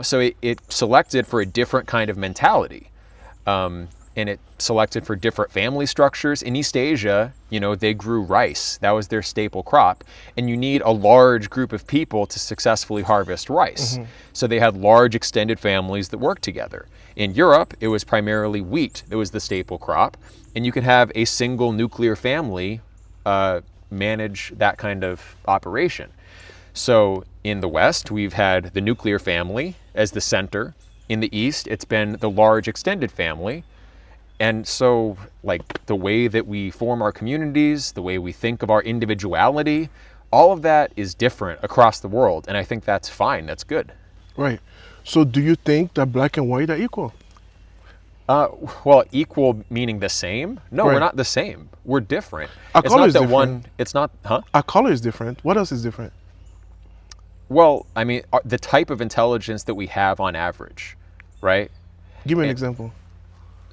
So it selected for a different kind of mentality. And it selected for different family structures. In East Asia, they grew rice. That was their staple crop. And you need a large group of people to successfully harvest rice. So they had large extended families that worked together. In Europe, it was primarily wheat that was the staple crop. And you could have a single nuclear family manage that kind of operation. So in the West, we've had the nuclear family as the center. In the East, it's been the large extended family. And so, the way that we form our communities, the way we think of our individuality, all of that is different across the world. And I think that's fine. That's good. Right. So do you think that black and white are equal? Well, equal meaning the same? No, Right. we're not the same. We're different. Our It's color not is that different. it's not, Our color is different. What else is different? Well, I mean, the type of intelligence that we have on average, right? Give me an example.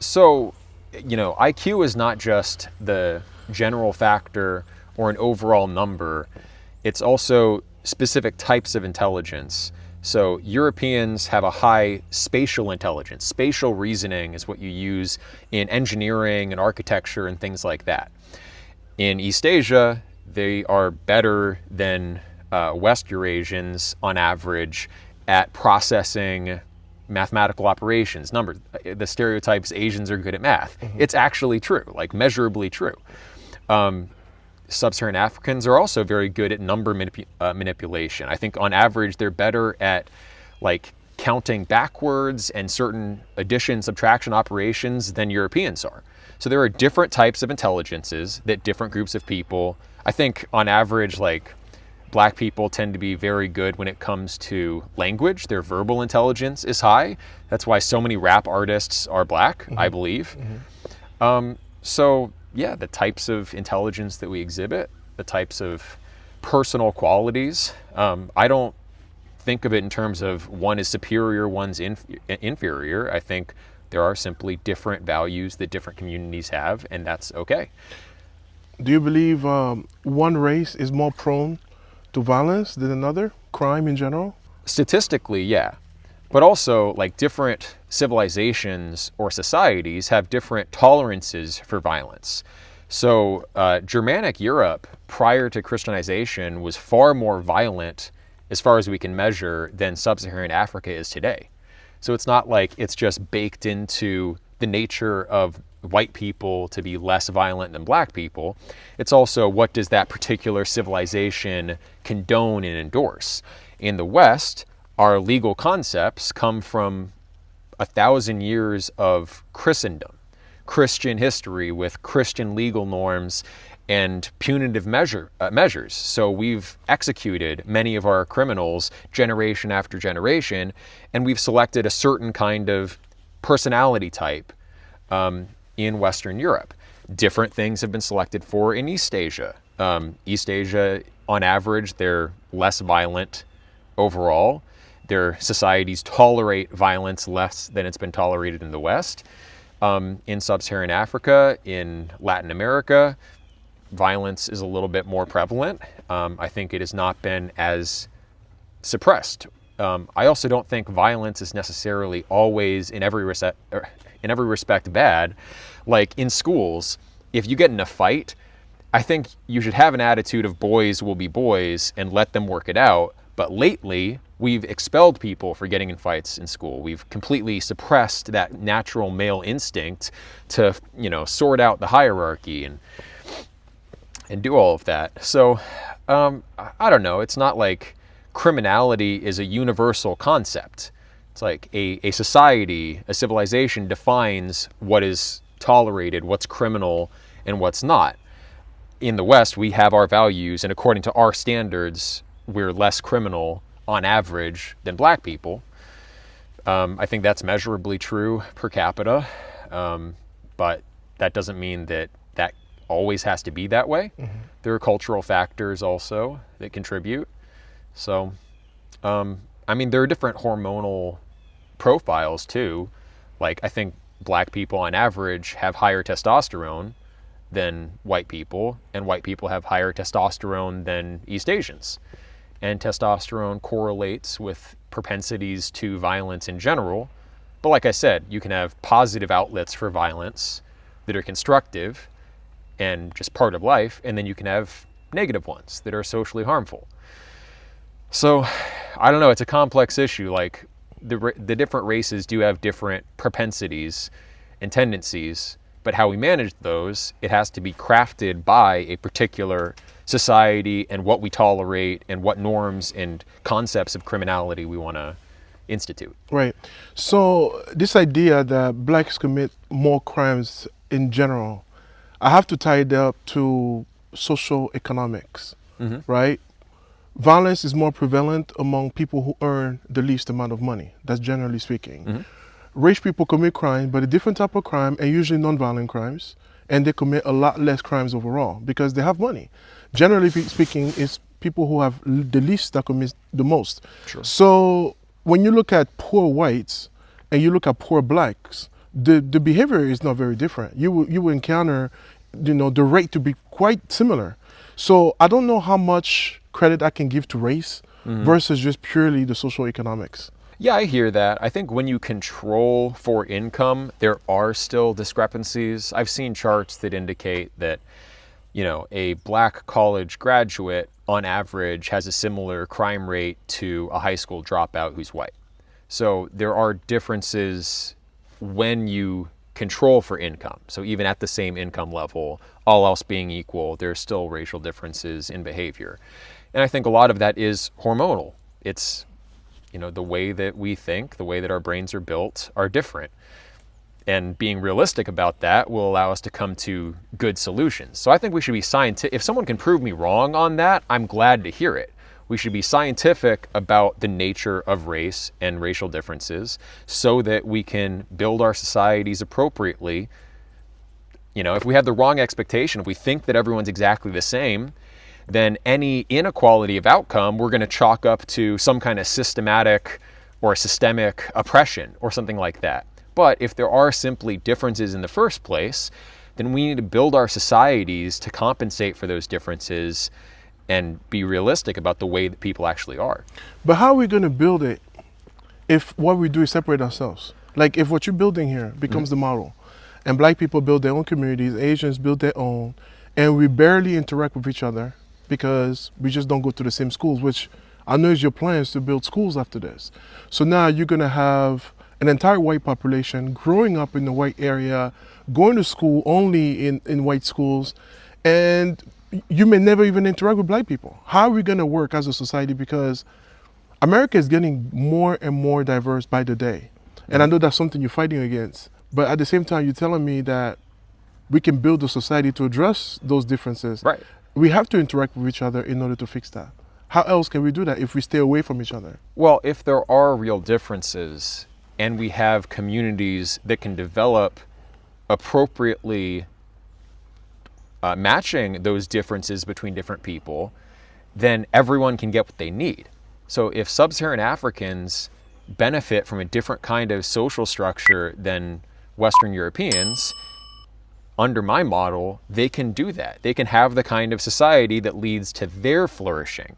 So, IQ is not just the general factor or an overall number. It's also specific types of intelligence. So Europeans have a high spatial intelligence. Spatial reasoning is what you use in engineering and architecture and things like that. In East Asia, they are better than West Eurasians on average at processing mathematical operations, numbers. The stereotypes Asians are good at math. It's actually true, measurably true. Sub-Saharan Africans are also very good at number manipulation. I think on average they're better at counting backwards and certain addition, subtraction operations than Europeans are. So there are different types of intelligences that different groups of people, I think on average Black people tend to be very good when it comes to language. Their verbal intelligence is high. That's why so many rap artists are black, I believe. So yeah, the types of intelligence that we exhibit, the types of personal qualities, I don't think of it in terms of one is superior, one's inferior. I think there are simply different values that different communities have, and that's okay. Do you believe one race is more prone to violence than another, crime in general? Statistically, yeah. But also, like, different civilizations or societies have different tolerances for violence. So Germanic Europe, prior to Christianization, was far more violent, as far as we can measure, than sub-Saharan Africa is today. So it's not like it's just baked into the nature of white people to be less violent than black people. It's also, what does that particular civilization condone and endorse? In the West, our legal concepts come from 1,000 years of Christendom, Christian history with Christian legal norms and punitive measures. So we've executed many of our criminals generation after generation, and we've selected a certain kind of personality type in Western Europe. Different things have been selected for in East Asia. East Asia, on average, they're less violent overall. Their societies tolerate violence less than it's been tolerated in the West. In sub-Saharan Africa, in Latin America, violence is a little bit more prevalent. I think it has not been as suppressed. I also don't think violence is necessarily always in every respect bad. Like in schools, if you get in a fight, I think you should have an attitude of boys will be boys and let them work it out. But lately, we've expelled people for getting in fights in school. We've completely suppressed that natural male instinct to, sort out the hierarchy and do all of that. So, I don't know. It's not like criminality is a universal concept. It's like a society, a civilization defines what is tolerated, what's criminal, and what's not. In the West, we have our values, and according to our standards, we're less criminal on average than black people. I think that's measurably true per capita, but that doesn't mean that always has to be that way. There are cultural factors also that contribute. So, there are different hormonal profiles too. Like, I think black people on average have higher testosterone than white people, and white people have higher testosterone than East Asians. And testosterone correlates with propensities to violence in general. But like I said, you can have positive outlets for violence that are constructive and just part of life, and then you can have negative ones that are socially harmful. So, I don't know, it's a complex issue. Like, the different races do have different propensities and tendencies, but how we manage those, it has to be crafted by a particular society and what we tolerate and what norms and concepts of criminality we want to institute. Right. So this idea that blacks commit more crimes in general, I have to tie it up to social economics, right? Violence is more prevalent among people who earn the least amount of money. That's generally speaking. Rich people commit crime, but a different type of crime, and usually non-violent crimes, and they commit a lot less crimes overall because they have money. Generally speaking, it's people who have the least that commit the most. Sure. So when you look at poor whites and you look at poor blacks, the behavior is not very different. You will encounter, the rate to be quite similar. So I don't know how much credit I can give to race versus just purely the social economics. Yeah, I hear that. I think when you control for income, there are still discrepancies. I've seen charts that indicate that, a black college graduate on average has a similar crime rate to a high school dropout who's white. So there are differences when you control for income. So even at the same income level, all else being equal, there's still racial differences in behavior. And I think a lot of that is hormonal. It's the way that we think, the way that our brains are built are different. And being realistic about that will allow us to come to good solutions. So I think we should be scientific. If someone can prove me wrong on that, I'm glad to hear it. We should be scientific about the nature of race and racial differences so that we can build our societies appropriately. You know, if we have the wrong expectation, if we think that everyone's exactly the same, then any inequality of outcome we're going to chalk up to some kind of systematic or systemic oppression or something like that. But if there are simply differences in the first place, then we need to build our societies to compensate for those differences and be realistic about the way that people actually are. But how are we going to build it if what we do is separate ourselves? Like if what you're building here becomes the model, and black people build their own communities, Asians build their own, and we barely interact with each other because we just don't go to the same schools, which I know is your plans to build schools after this. So now you're going to have an entire white population growing up in the white area, going to school only in white schools, and you may never even interact with black people. How are we going to work as a society? Because America is getting more and more diverse by the day. And I know that's something you're fighting against. But at the same time, you're telling me that we can build a society to address those differences. Right. We have to interact with each other in order to fix that. How else can we do that if we stay away from each other? Well, if there are real differences and we have communities that can develop appropriately matching those differences between different people, then everyone can get what they need. So if sub-Saharan Africans benefit from a different kind of social structure than Western Europeans, under my model, they can do that. They can have the kind of society that leads to their flourishing.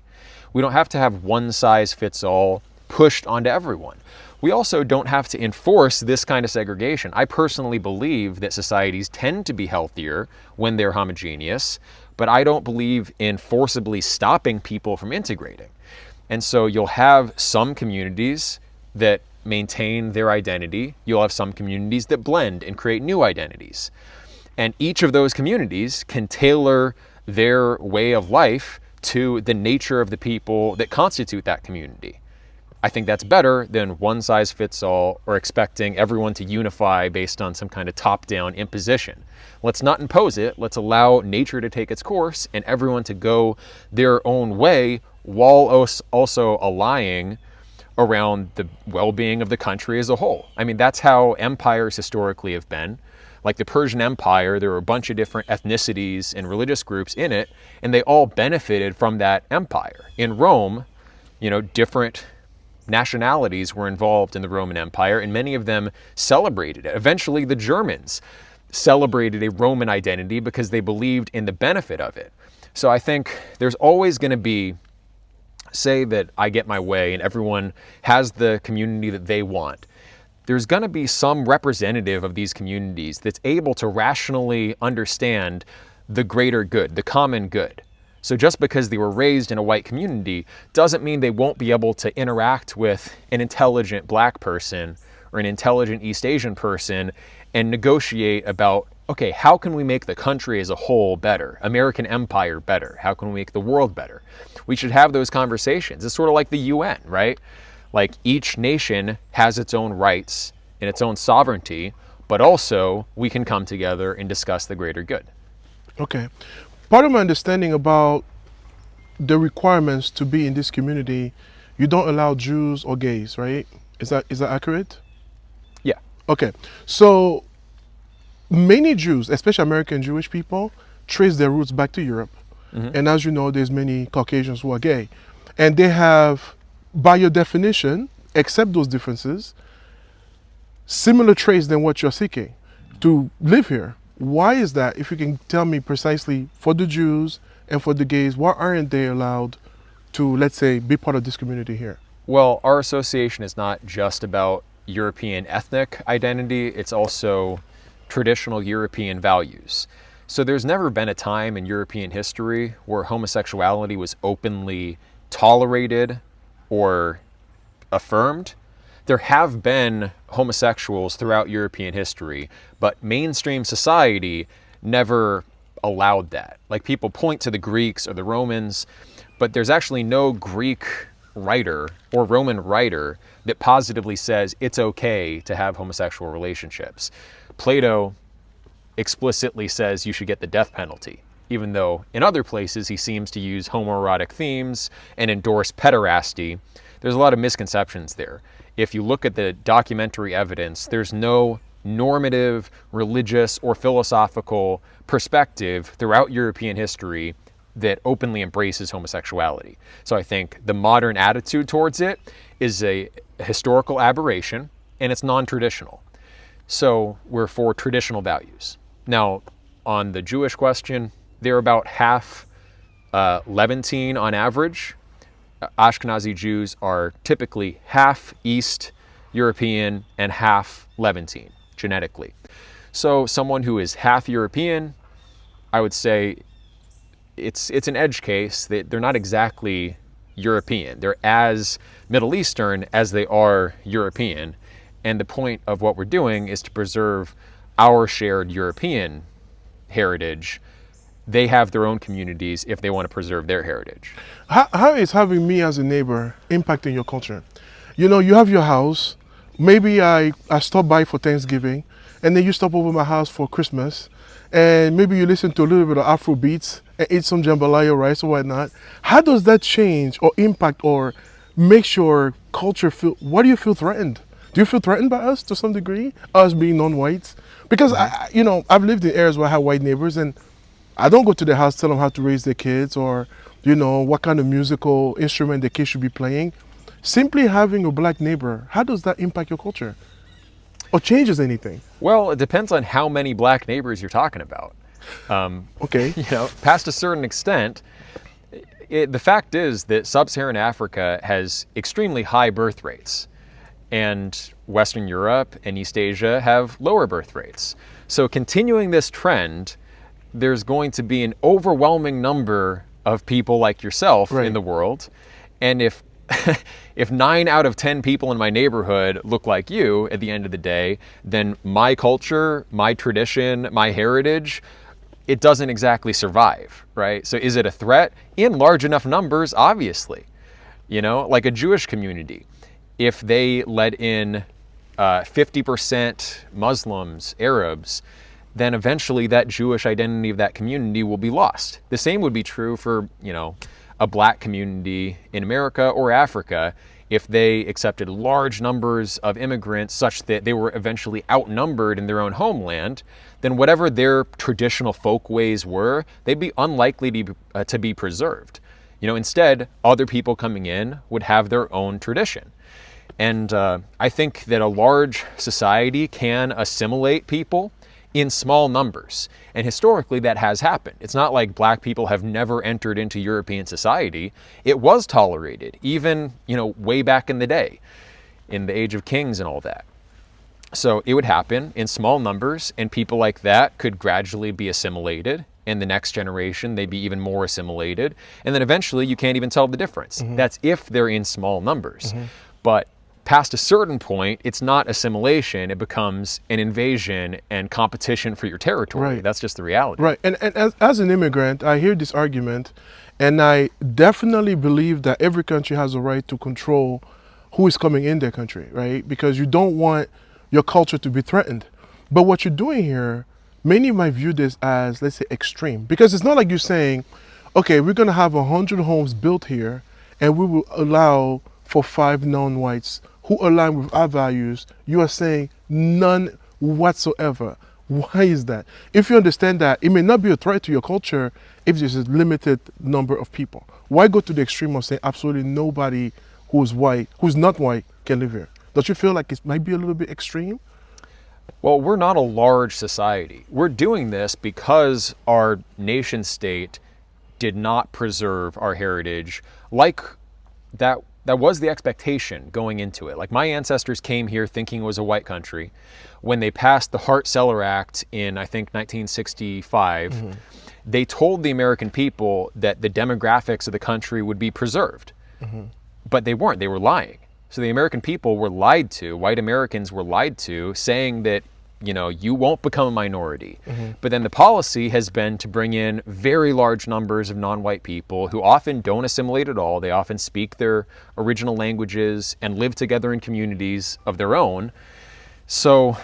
We don't have to have one size fits all pushed onto everyone. We also don't have to enforce this kind of segregation. I personally believe that societies tend to be healthier when they're homogeneous, but I don't believe in forcibly stopping people from integrating. And so you'll have some communities that maintain their identity. You'll have some communities that blend and create new identities. And each of those communities can tailor their way of life to the nature of the people that constitute that community. I think that's better than one size fits all or expecting everyone to unify based on some kind of top-down imposition. Let's not impose it. Let's allow nature to take its course and everyone to go their own way while also allying around the well-being of the country as a whole. I mean, that's how empires historically have been. Like the Persian Empire, there were a bunch of different ethnicities and religious groups in it, and they all benefited from that empire. In Rome, you know, different nationalities were involved in the Roman Empire, and many of them celebrated it. Eventually, the Germans celebrated a Roman identity because they believed in the benefit of it. So I think there's always going to be, say that I get my way and everyone has the community that they want. There's going to be some representative of these communities that's able to rationally understand the greater good, the common good. So just because they were raised in a white community doesn't mean they won't be able to interact with an intelligent black person or an intelligent East Asian person and negotiate about, okay, how can we make the country as a whole better, American empire better? How can we make the world better? We should have those conversations. It's sort of like the UN, right? Like each nation has its own rights and its own sovereignty, but also we can come together and discuss the greater good. Okay. Part of my understanding about the requirements to be in this community, you don't allow Jews or gays, right? Is that accurate? Yeah. Okay. So many Jews, especially American Jewish people, trace their roots back to Europe. Mm-hmm. And as you know, there's many Caucasians who are gay. And they have, by your definition, accept those differences, similar traits than what you're seeking to live here. Why is that? If you can tell me precisely, for the Jews and for the gays, why aren't they allowed to, let's say, be part of this community here? Well, our association is not just about European ethnic identity, it's also traditional European values. So there's never been a time in European history where homosexuality was openly tolerated or affirmed. There have been homosexuals throughout European history, but mainstream society never allowed that. Like people point to the Greeks or the Romans, but there's actually no Greek writer or Roman writer that positively says it's okay to have homosexual relationships. Plato explicitly says you should get the death penalty. even though in other places he seems to use homoerotic themes and endorse pederasty. There's a lot of misconceptions there. If you look at the documentary evidence, there's no normative, religious, or philosophical perspective throughout European history that openly embraces homosexuality. So I think the modern attitude towards it is a historical aberration, and it's non-traditional. So we're for traditional values. Now, on the Jewish question, they're about half Levantine on average. Ashkenazi Jews are typically half East European and half Levantine genetically. So someone who is half European, I would say it's an edge case. They're not exactly European. They're as Middle Eastern as they are European. And the point of what we're doing is to preserve our shared European heritage. They have their own communities if they want to preserve their heritage. How is having me as a neighbor impacting your culture? You know, you have your house. Maybe I stop by for Thanksgiving, and then you stop over my house for Christmas, and maybe you listen to a little bit of Afro beats and eat some jambalaya rice or whatnot. How does that change or impact or make your culture feel? What do you feel threatened? Do you feel threatened by us to some degree, us being non-whites? Because I've lived in areas where I have white neighbors, and I don't go to their house, tell them how to raise their kids, or what kind of musical instrument their kids should be playing. Simply having a black neighbor, how does that impact your culture? Or changes anything? Well, it depends on how many black neighbors you're talking about. Okay. Past a certain extent, the fact is that sub-Saharan Africa has extremely high birth rates, and Western Europe and East Asia have lower birth rates. So continuing this trend, there's going to be an overwhelming number of people like yourself in the world. And if 9 out of 10 people in my neighborhood look like you at the end of the day, then my culture, my tradition, my heritage, it doesn't exactly survive, right? So is it a threat? In large enough numbers, obviously. Like a Jewish community, if they let in 50% Muslims, Arabs, then eventually that Jewish identity of that community will be lost. The same would be true for, a black community in America or Africa. If they accepted large numbers of immigrants such that they were eventually outnumbered in their own homeland, then whatever their traditional folkways were, they'd be unlikely to be preserved. Instead, other people coming in would have their own tradition. And I think that a large society can assimilate people in small numbers. And historically that has happened. It's not like black people have never entered into European society. It was tolerated, even, way back in the day, in the Age of Kings and all that. So it would happen in small numbers, and people like that could gradually be assimilated. In the next generation, they'd be even more assimilated. And then eventually you can't even tell the difference. Mm-hmm. That's if they're in small numbers. Mm-hmm. But past a certain point, it's not assimilation. It becomes an invasion and competition for your territory. Right. That's just the reality. Right. And as an immigrant, I hear this argument, and I definitely believe that every country has a right to control who is coming in their country, right? Because you don't want your culture to be threatened. But what you're doing here, many might view this as, let's say, extreme. Because it's not like you're saying, okay, we're going to have 100 homes built here, and we will allow for 5 non-whites who align with our values. You are saying none whatsoever. Why is that? If you understand that it may not be a threat to your culture if there's a limited number of people, why go to the extreme of saying absolutely nobody who's not white can live here? Don't you feel like it might be a little bit extreme? Well, we're not a large society. We're doing this because our nation state did not preserve our heritage like that. That was the expectation going into it. Like, my ancestors came here thinking it was a white country. When they passed the Hart-Celler Act in, I think, 1965, mm-hmm. they told the American people that the demographics of the country would be preserved. Mm-hmm. But they weren't. They were lying. So the American people were lied to, white Americans were lied to, saying that, you won't become a minority. Mm-hmm. But then the policy has been to bring in very large numbers of non-white people who often don't assimilate at all. They often speak their original languages and live together in communities of their own. So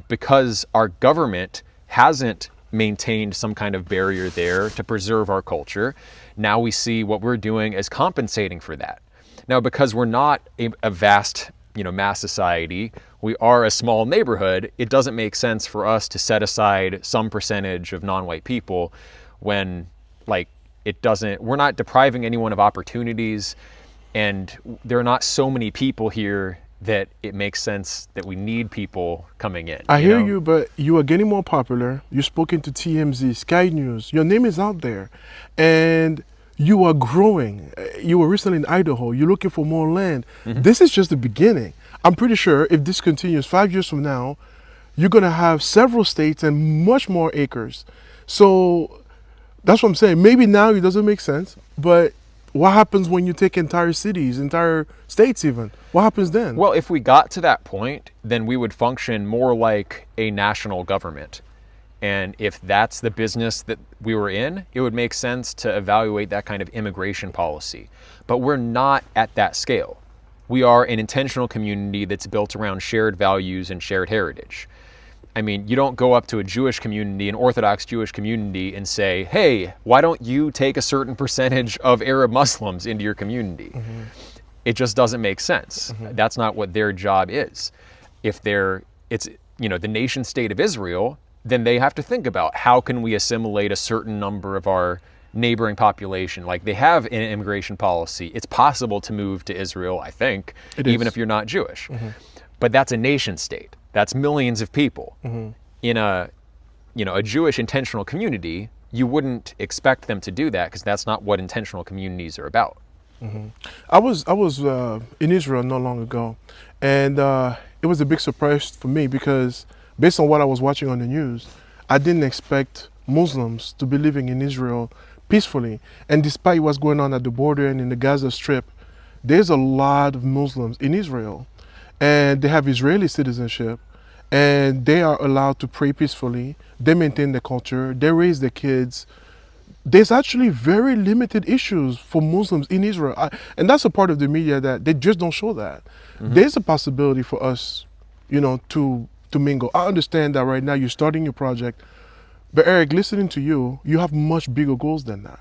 because our government hasn't maintained some kind of barrier there to preserve our culture. Now we see what we're doing as compensating for that. Now, because we're not a vast, mass society, we are a small neighborhood, it doesn't make sense for us to set aside some percentage of non-white people when, we're not depriving anyone of opportunities, and there are not so many people here that it makes sense that we need people coming in. I hear you, but you are getting more popular. You've spoken to TMZ, Sky News. Your name is out there, and you are growing. You were recently in Idaho. You're looking for more land. This is just the beginning. I'm pretty sure if this continues 5 years from now, you're going to have several states and much more acres. So that's what I'm saying. Maybe now it doesn't make sense, but what happens when you take entire cities, entire states even? What happens then? Well, if we got to that point, then we would function more like a national government. And if that's the business that we were in, it would make sense to evaluate that kind of immigration policy. But we're not at that scale. We are an intentional community that's built around shared values and shared heritage. I mean, you don't go up to a Jewish community, an Orthodox Jewish community, and say, hey, why don't you take a certain percentage of Arab Muslims into your community? It just doesn't make sense. That's not what their job is. If it's the nation state of Israel, then they have to think about how can we assimilate a certain number of our neighboring population. Like, they have an immigration policy. It's possible to move to Israel, I think, even if you're not Jewish. But that's a nation state. That's millions of people. In a Jewish intentional community, you wouldn't expect them to do that because that's not what intentional communities are about. I was in Israel not long ago, and it was a big surprise for me because based on what I was watching on the news, I didn't expect Muslims to be living in Israel peacefully. And despite what's going on at the border and in the Gaza Strip, there's a lot of Muslims in Israel, and they have Israeli citizenship, and they are allowed to pray peacefully. They maintain their culture. They raise their kids. There's actually very limited issues for Muslims in Israel. And that's a part of the media that they just don't show that. There's a possibility for us, to mingle. I understand that right now you're starting your project, but Eric, listening to you, you have much bigger goals than that.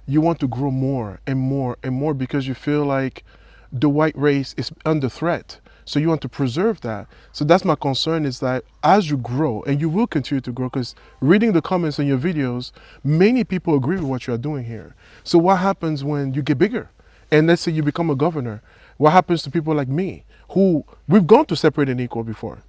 You want to grow more and more and more because you feel like the white race is under threat. So you want to preserve that. So that's my concern, is that as you grow, and you will continue to grow, because reading the comments on your videos, many people agree with what you are doing here. So what happens when you get bigger? And let's say you become a governor. What happens to people like me, who we've gone to separate and equal before?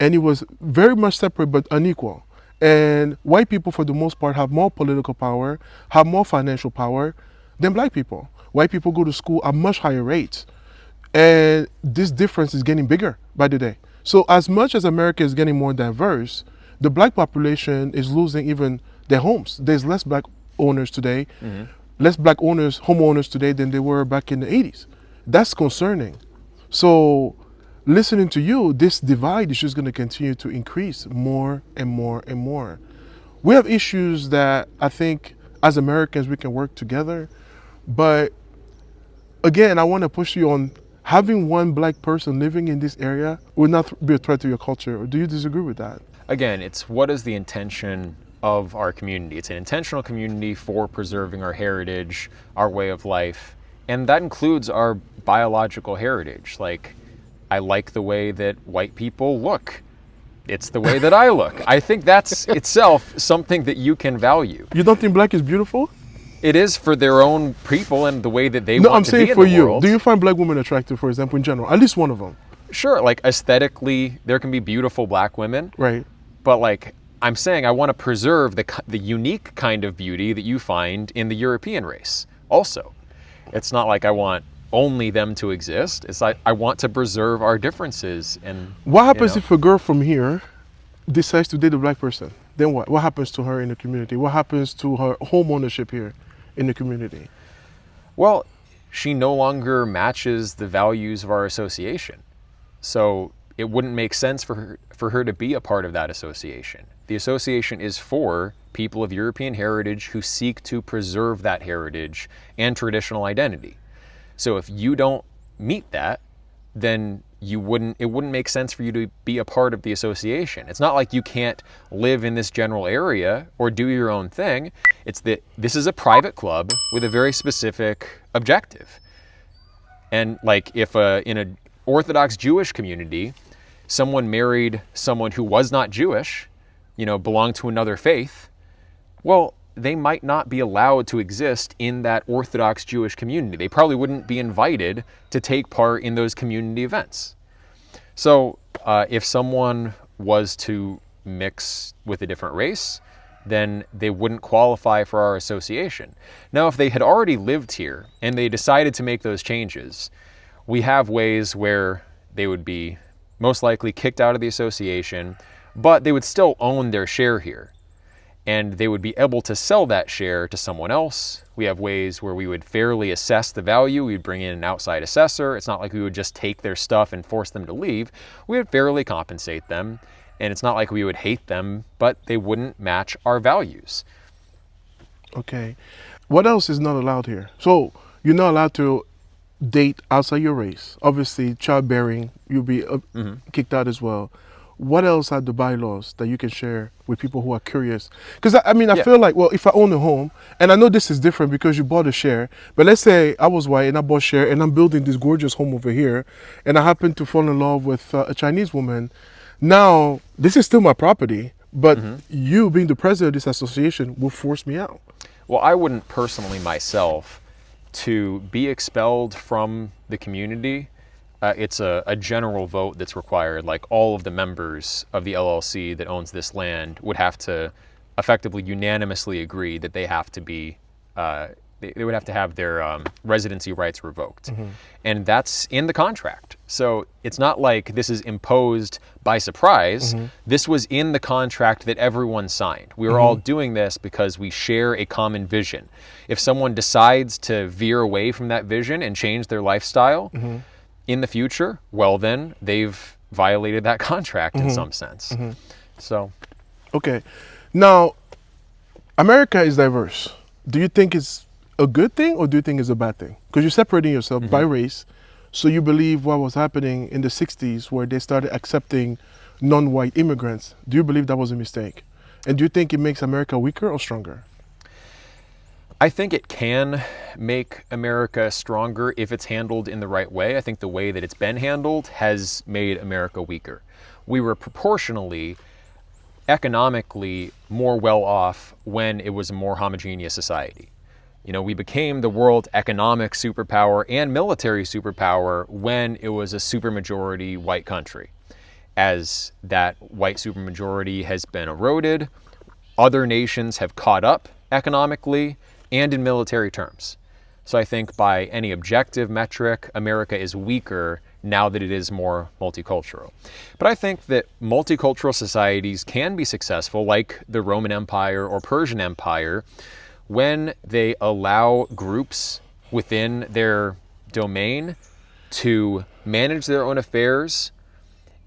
And it was very much separate but unequal. And white people, for the most part, have more political power, have more financial power than black people. White people go to school at much higher rates. And this difference is getting bigger by the day. So as much as America is getting more diverse, the black population is losing even their homes. There's less black owners today, less black homeowners today than there were back in the 80s. That's concerning. So listening to you, this divide is just going to continue to increase more and more and more. We have issues that I think as Americans we can work together, but again, I want to push you on having one black person living in this area will not be a threat to your culture. Or do you disagree with that? Again, it's what is the intention of our community? It's an intentional community for preserving our heritage, our way of life, and that includes our biological heritage. Like, I like the way that white people look. It's the way that I look. I think that's itself something that you can value. You don't think black is beautiful? It is for their own people and the way that they No, want I'm to saying be in for the you. world. Do you find black women attractive, for example, in general? At least one of them. Sure, like aesthetically, there can be beautiful black women. Right. But like, I'm saying I want to preserve the unique kind of beauty that you find in the European race also. It's not like I want only them to exist. It's like I want to preserve our differences. And what happens if a girl from here decides to date a black person? Then what? What happens to her in the community? What happens to her home ownership here in the community? Well, she no longer matches the values of our association. So it wouldn't make sense for her to be a part of that association. The association is for people of European heritage who seek to preserve that heritage and traditional identity. So if you don't meet that, then it wouldn't make sense for you to be a part of the association. It's not like you can't live in this general area or do your own thing. It's that this is a private club with a very specific objective. And like if in an Orthodox Jewish community, someone married someone who was not Jewish, belonged to another faith, well, they might not be allowed to exist in that Orthodox Jewish community. They probably wouldn't be invited to take part in those community events. So if someone was to mix with a different race, then they wouldn't qualify for our association. Now, if they had already lived here and they decided to make those changes, we have ways where they would be most likely kicked out of the association, but they would still own their share here. And they would be able to sell that share to someone else. We have ways where we would fairly assess the value. We'd bring in an outside assessor. It's not like we would just take their stuff and force them to leave. We would fairly compensate them. And it's not like we would hate them, but they wouldn't match our values. Okay. What else is not allowed here? So you're not allowed to date outside your race. Obviously, childbearing, you'll be kicked out as well. What else are the bylaws that you can share with people who are curious? Because I feel like, well, if I own a home, and I know this is different because you bought a share, but let's say I was white and I bought a share and I'm building this gorgeous home over here, and I happen to fall in love with a Chinese woman. Now, this is still my property, but you being the president of this association will force me out. Well, I wouldn't personally myself to be expelled from the community. It's a general vote that's required. Like all of the members of the LLC that owns this land would have to effectively unanimously agree that they have to be, they would have to have their residency rights revoked. And that's in the contract. So it's not like this is imposed by surprise. This was in the contract that everyone signed. We were all doing this because we share a common vision. If someone decides to veer away from that vision and change their lifestyle, in the future, well then, they've violated that contract in some sense. So. Okay. Now, America is diverse. Do you think it's a good thing or do you think it's a bad thing? Because you're separating yourself by race. So you believe what was happening in the 60s where they started accepting non-white immigrants. Do you believe that was a mistake? And do you think it makes America weaker or stronger? I think it can make America stronger if it's handled in the right way. I think the way that it's been handled has made America weaker. We were proportionally, economically more well off when it was a more homogeneous society. We became the world economic superpower and military superpower when it was a supermajority white country. As that white supermajority has been eroded, other nations have caught up economically and in military terms. So I think by any objective metric, America is weaker now that it is more multicultural. But I think that multicultural societies can be successful, like the Roman Empire or Persian Empire, when they allow groups within their domain to manage their own affairs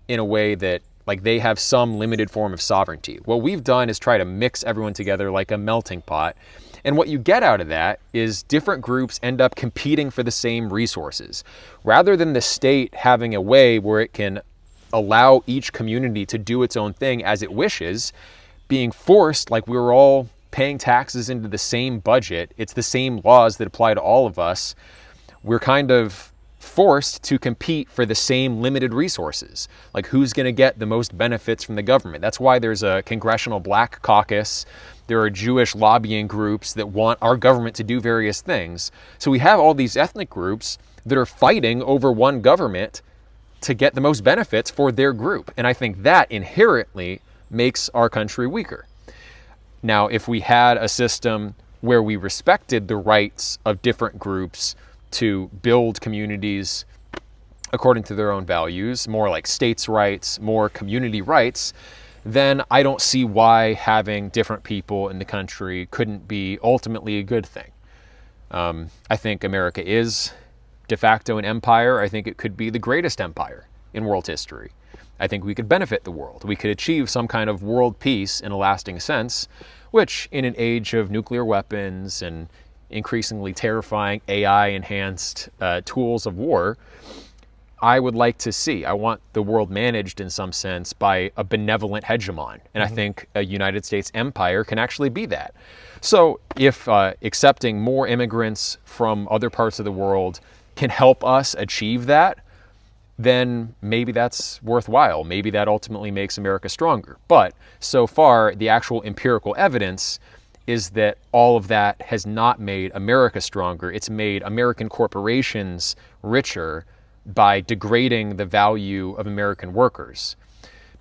in a way that like they have some limited form of sovereignty. What we've done is try to mix everyone together like a melting pot. And what you get out of that is different groups end up competing for the same resources. Rather than the state having a way where it can allow each community to do its own thing as it wishes, being forced, like we were all paying taxes into the same budget, it's the same laws that apply to all of us, we're kind of forced to compete for the same limited resources. Like who's going to get the most benefits from the government? That's why there's a congressional black caucus. There are Jewish lobbying groups that want our government to do various things. So we have all these ethnic groups that are fighting over one government to get the most benefits for their group. And I think that inherently makes our country weaker. Now, if we had a system where we respected the rights of different groups to build communities according to their own values, more like states' rights, more community rights, then I don't see why having different people in the country couldn't be ultimately a good thing. I think America is de facto an empire. I think it could be the greatest empire in world history. I think we could benefit the world. We could achieve some kind of world peace in a lasting sense, which in an age of nuclear weapons and increasingly terrifying AI-enhanced tools of war, I would like to see. I want the world managed in some sense by a benevolent hegemon. And I think a United States empire can actually be that. So if accepting more immigrants from other parts of the world can help us achieve that, then maybe that's worthwhile. Maybe that ultimately makes America stronger. But so far, the actual empirical evidence is that all of that has not made America stronger. It's made American corporations richer by degrading the value of American workers.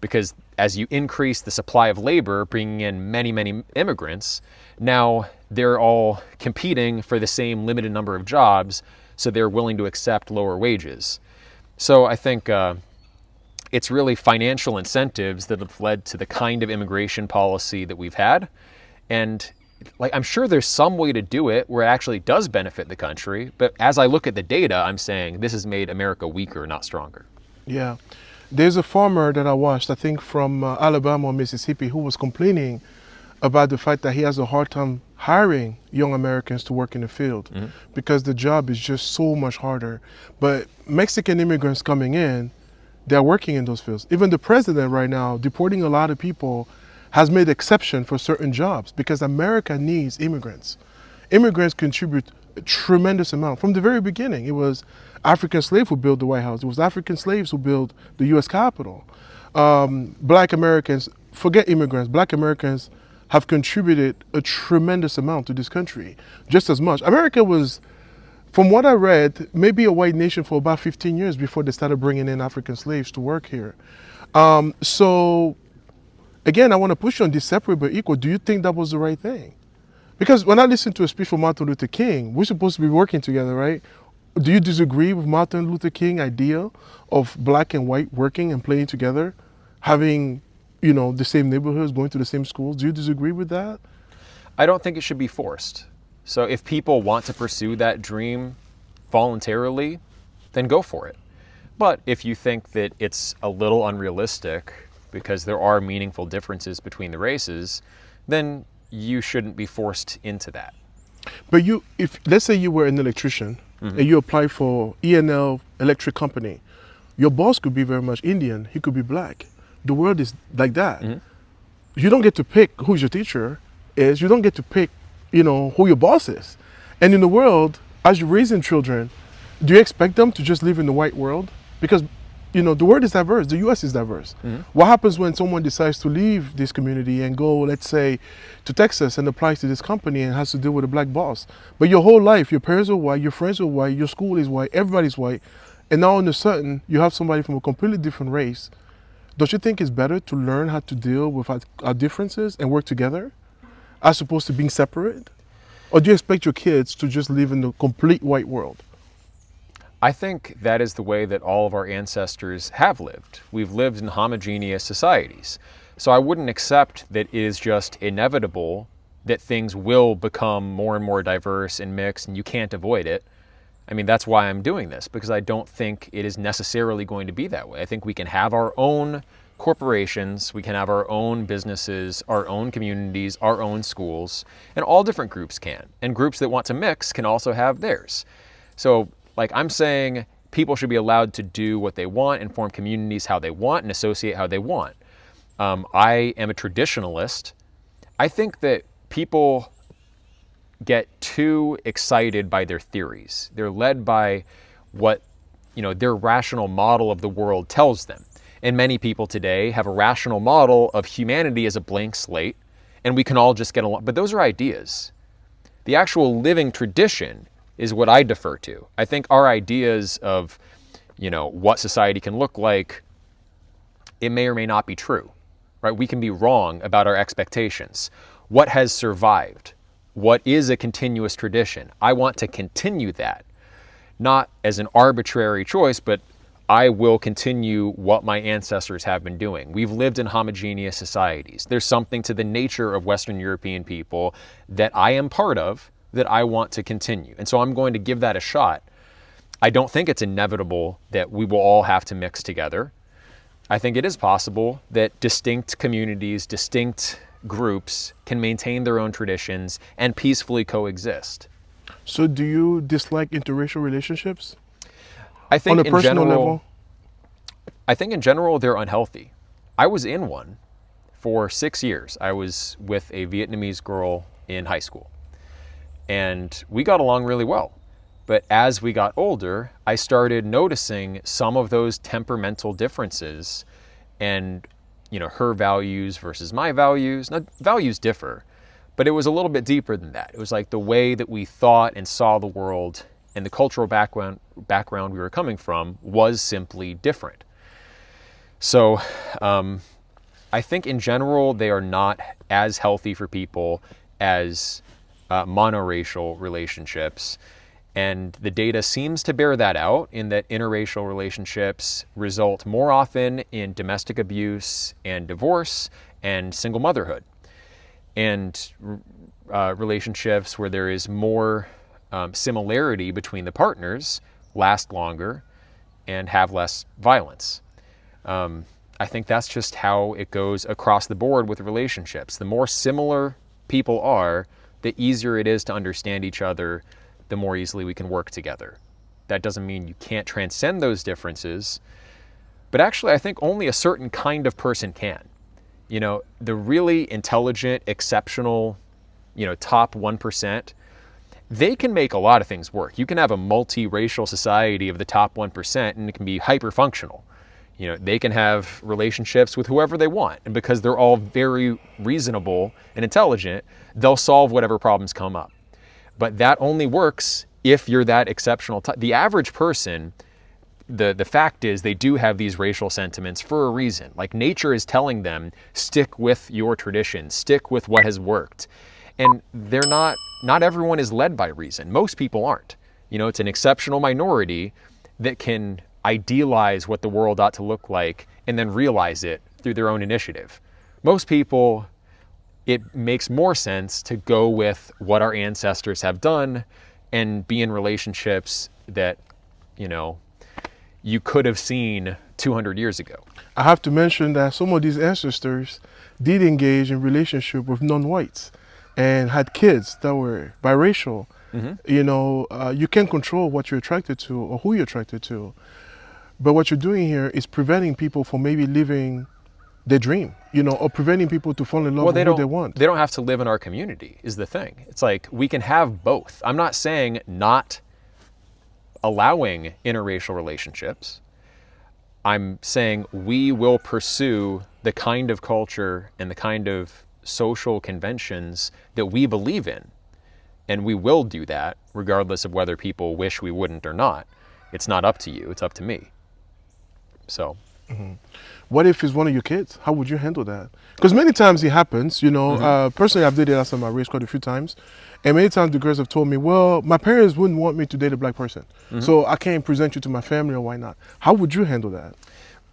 Because as you increase the supply of labor, bringing in many, many immigrants, now they're all competing for the same limited number of jobs, so they're willing to accept lower wages. So I think it's really financial incentives that have led to the kind of immigration policy that we've had. And I'm sure there's some way to do it where it actually does benefit the country. But as I look at the data, I'm saying this has made America weaker, not stronger. Yeah. There's a farmer that I watched, I think from Alabama or Mississippi, who was complaining about the fact that he has a hard time hiring young Americans to work in the field because the job is just so much harder. But Mexican immigrants coming in, they're working in those fields. Even the president right now, deporting a lot of people, has made exception for certain jobs because America needs immigrants. Immigrants contribute a tremendous amount. From the very beginning, it was African slaves who built the White House. It was African slaves who built the U.S. Capitol. Black Americans, forget immigrants, Black Americans have contributed a tremendous amount to this country, just as much. America was, from what I read, maybe a white nation for about 15 years before they started bringing in African slaves to work here. So, again, I want to push you on this separate but equal. Do you think that was the right thing? Because when I listen to a speech from Martin Luther King, we're supposed to be working together, right? Do you disagree with Martin Luther King idea of black and white working and playing together, having, the same neighborhoods, going to the same schools? Do you disagree with that? I don't think it should be forced. So if people want to pursue that dream voluntarily, then go for it. But if you think that it's a little unrealistic because there are meaningful differences between the races, then you shouldn't be forced into that. But if let's say you were an electrician and you apply for E&L Electric Company, your boss could be very much Indian, he could be black. The world is like that. You don't get to pick who's your teacher is, you don't get to pick, who your boss is. And in the world, as you're raising children, do you expect them to just live in the white world? Because, the world is diverse, the US is diverse. What happens when someone decides to leave this community and go, let's say, to Texas and applies to this company and has to deal with a black boss? But your whole life, your parents are white, your friends are white, your school is white, everybody's white. And now all of a sudden, you have somebody from a completely different race. Don't you think it's better to learn how to deal with our differences and work together as opposed to being separate? Or do you expect your kids to just live in the complete white world? I think that is the way that all of our ancestors have lived. We've lived in homogeneous societies. So I wouldn't accept that it is just inevitable that things will become more and more diverse and mixed and you can't avoid it. I mean, that's why I'm doing this, because I don't think it is necessarily going to be that way. I think we can have our own corporations, we can have our own businesses, our own communities, our own schools, and all different groups can. And groups that want to mix can also have theirs. So, I'm saying people should be allowed to do what they want and form communities how they want and associate how they want. I am a traditionalist. I think that people get too excited by their theories. They're led by what, their rational model of the world tells them. And many people today have a rational model of humanity as a blank slate, and we can all just get along. But those are ideas. The actual living tradition is what I defer to. I think our ideas of, what society can look like, it may or may not be true, right? We can be wrong about our expectations. What has survived? What is a continuous tradition? I want to continue that, not as an arbitrary choice, but I will continue what my ancestors have been doing. We've lived in homogeneous societies. There's something to the nature of Western European people that I am part of that I want to continue. And so I'm going to give that a shot. I don't think it's inevitable that we will all have to mix together. I think it is possible that distinct communities, distinct groups can maintain their own traditions and peacefully coexist. So do you dislike interracial relationships? I think on a in personal general, level? I think in general they're unhealthy. I was in one for 6 years. I was with a Vietnamese girl in high school, and we got along really well. But as we got older, I started noticing some of those temperamental differences, and her values versus my values. Now, values differ, but it was a little bit deeper than that. It was like the way that we thought and saw the world and the cultural background we were coming from was simply different. So I think in general, they are not as healthy for people as monoracial relationships. And the data seems to bear that out, in that interracial relationships result more often in domestic abuse and divorce and single motherhood. And relationships where there is more similarity between the partners last longer and have less violence. I think that's just how it goes across the board with relationships. The more similar people are, the easier it is to understand each other, the more easily we can work together. That doesn't mean you can't transcend those differences, but actually I think only a certain kind of person can. The really intelligent, exceptional, top 1%, they can make a lot of things work. You can have a multiracial society of the top 1% and it can be hyper-functional. They can have relationships with whoever they want, and because they're all very reasonable and intelligent, they'll solve whatever problems come up. But that only works if you're that exceptional. The average person, the fact is they do have these racial sentiments for a reason. Like, nature is telling them, stick with your tradition, stick with what has worked. And not everyone is led by reason. Most people aren't. It's an exceptional minority that can idealize what the world ought to look like and then realize it through their own initiative. Most people, it makes more sense to go with what our ancestors have done and be in relationships that, you could have seen 200 years ago. I have to mention that some of these ancestors did engage in relationship with non-whites and had kids that were biracial. Mm-hmm. You can't control what you're attracted to or who you're attracted to. But what you're doing here is preventing people from maybe living their dream, or preventing people to fall in love with who they want. They don't have to live in our community, is the thing. It's like, we can have both. I'm not saying not allowing interracial relationships. I'm saying we will pursue the kind of culture and the kind of social conventions that we believe in. And we will do that regardless of whether people wish we wouldn't or not. It's not up to you, it's up to me. So. Mm-hmm. What if it's one of your kids? How would you handle that? Because many times it happens, mm-hmm. Personally, I've dated outside my race quite a few times. And many times the girls have told me, well, my parents wouldn't want me to date a black person. Mm-hmm. So I can't present you to my family, or why not? How would you handle that?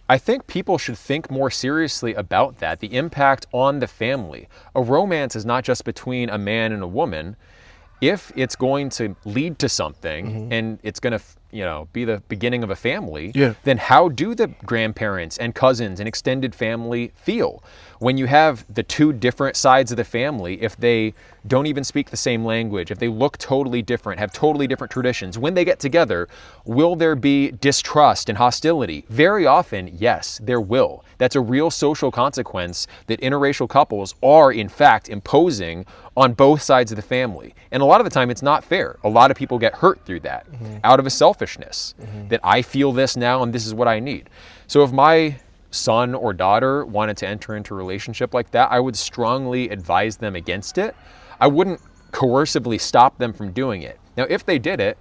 I think people should think more seriously about that, the impact on the family. A romance is not just between a man and a woman. If it's going to lead to something, mm-hmm. and it's going to be the beginning of a family, then how do the grandparents and cousins and extended family feel? When you have the two different sides of the family, if they don't even speak the same language, if they look totally different, have totally different traditions, when they get together, will there be distrust and hostility? Very often, yes, there will. That's a real social consequence that interracial couples are, in fact, imposing on both sides of the family. And a lot of the time, it's not fair. A lot of people get hurt through that, mm-hmm. out of a selfishness, mm-hmm. that I feel this now and this is what I need. So if my son or daughter wanted to enter into a relationship like that, I would strongly advise them against it. I wouldn't coercively stop them from doing it. Now, if they did it,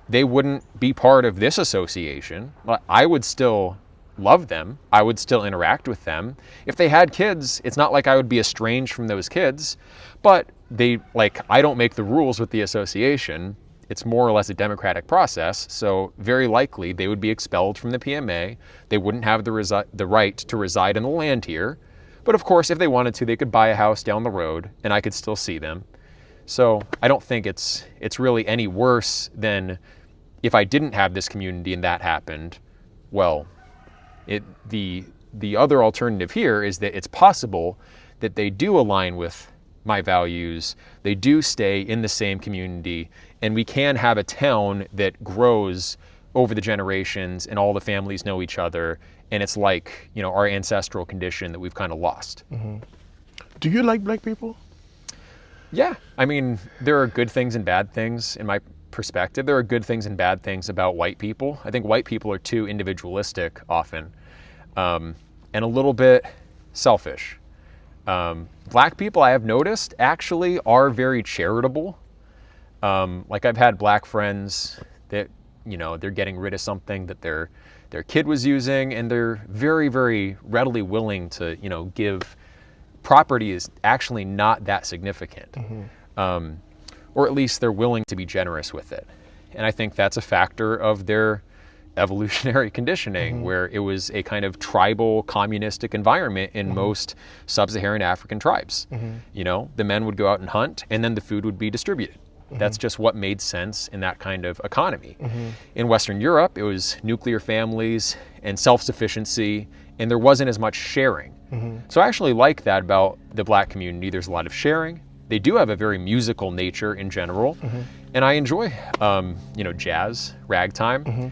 they wouldn't be part of this association. I would still love them. I would still interact with them. If they had kids, it's not like I would be estranged from those kids, but I don't make the rules with the association. It's more or less a democratic process, so very likely they would be expelled from the PMA. They wouldn't have the right to reside in the land here. But of course, if they wanted to, they could buy a house down the road, and I could still see them. So I don't think it's really any worse than if I didn't have this community and that happened. Well, the other alternative here is that it's possible that they do align with my values, they do stay in the same community, and we can have a town that grows over the generations, and all the families know each other, and it's like, you know, our ancestral condition that we've kind of lost. Do you like black people? Yeah, I mean, there are good things and bad things in my perspective. There are good things and bad things about white people. I think white people are too individualistic often, and a little bit selfish. Black people, I have noticed, actually are very charitable. Like I've had black friends that, you know, they're getting rid of something that their kid was using, and they're very, very readily willing to, you know, give. Property is actually not that significant, or at least they're willing to be generous with it. And I think that's a factor of their evolutionary conditioning, where it was a kind of tribal, communistic environment in most sub-Saharan African tribes. You know, the men would go out and hunt, and then the food would be distributed. That's just what made sense in that kind of economy. In Western Europe, it was nuclear families and self-sufficiency, and there wasn't as much sharing. So I actually like that about the black community. There's a lot of sharing. They do have a very musical nature in general, and I enjoy, you know, jazz, ragtime,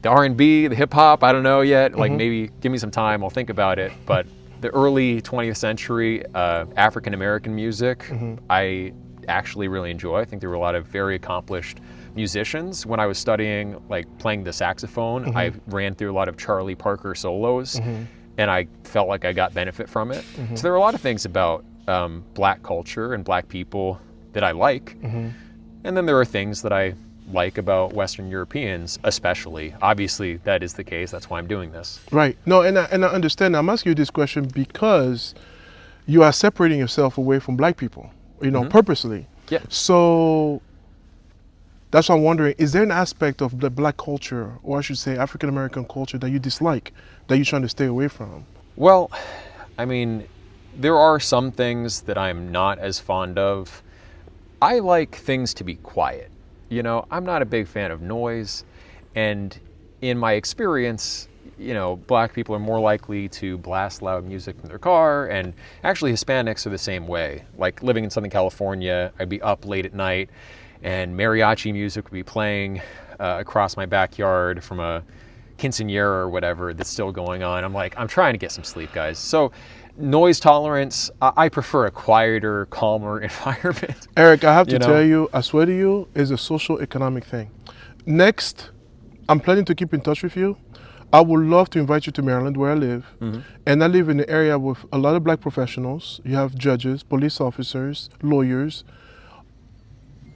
the R&B, the hip hop. I don't know yet. Like maybe give me some time. I'll think about it. But the early 20th century African American music, I actually really enjoy. I think there were a lot of very accomplished musicians. When I was studying, like playing the saxophone, I ran through a lot of Charlie Parker solos, and I felt like I got benefit from it. So there are a lot of things about black culture and black people that I like. And then there are things that I like about Western Europeans, especially. Obviously, that is the case. That's why I'm doing this. Right. No, and I understand. I'm asking you this question because you are separating yourself away from black people, you know, purposely. Yeah. So that's why I'm wondering, is there an aspect of the black culture, or I should say African American culture, that you dislike, that you're trying to stay away from? Well, I mean, there are some things that I'm not as fond of. I like things to be quiet. You know, I'm not a big fan of noise. And in my experience, you know, black people are more likely to blast loud music from their car, and actually Hispanics are the same way. Like living in Southern California, I'd be up late at night and mariachi music would be playing across my backyard from a quinceañera or whatever that's still going on. I'm like, I'm trying to get some sleep, guys. So noise tolerance, I prefer a quieter, calmer environment. Eric, I have to tell you, I swear to you, is a social economic thing. Next, I'm planning to keep in touch with you. I would love to invite you to Maryland, where I live. And I live in an area with a lot of black professionals. You have judges, police officers, lawyers,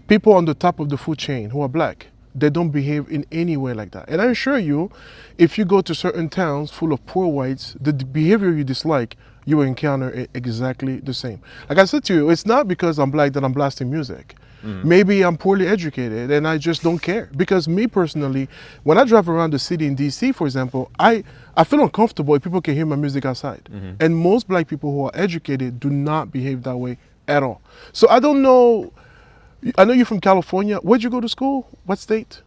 people on the top of the food chain who are black. They don't behave in any way like that. And I assure you, if you go to certain towns full of poor whites, the behavior you dislike, you will encounter exactly the same. Like I said to you, it's not because I'm black that I'm blasting music. Maybe I'm poorly educated and I just don't care. Because me personally, when I drive around the city in DC, for example, I feel uncomfortable if people can hear my music outside. And most black people who are educated do not behave that way at all. So I don't know. I know you're from California. Where'd you go to school? What state?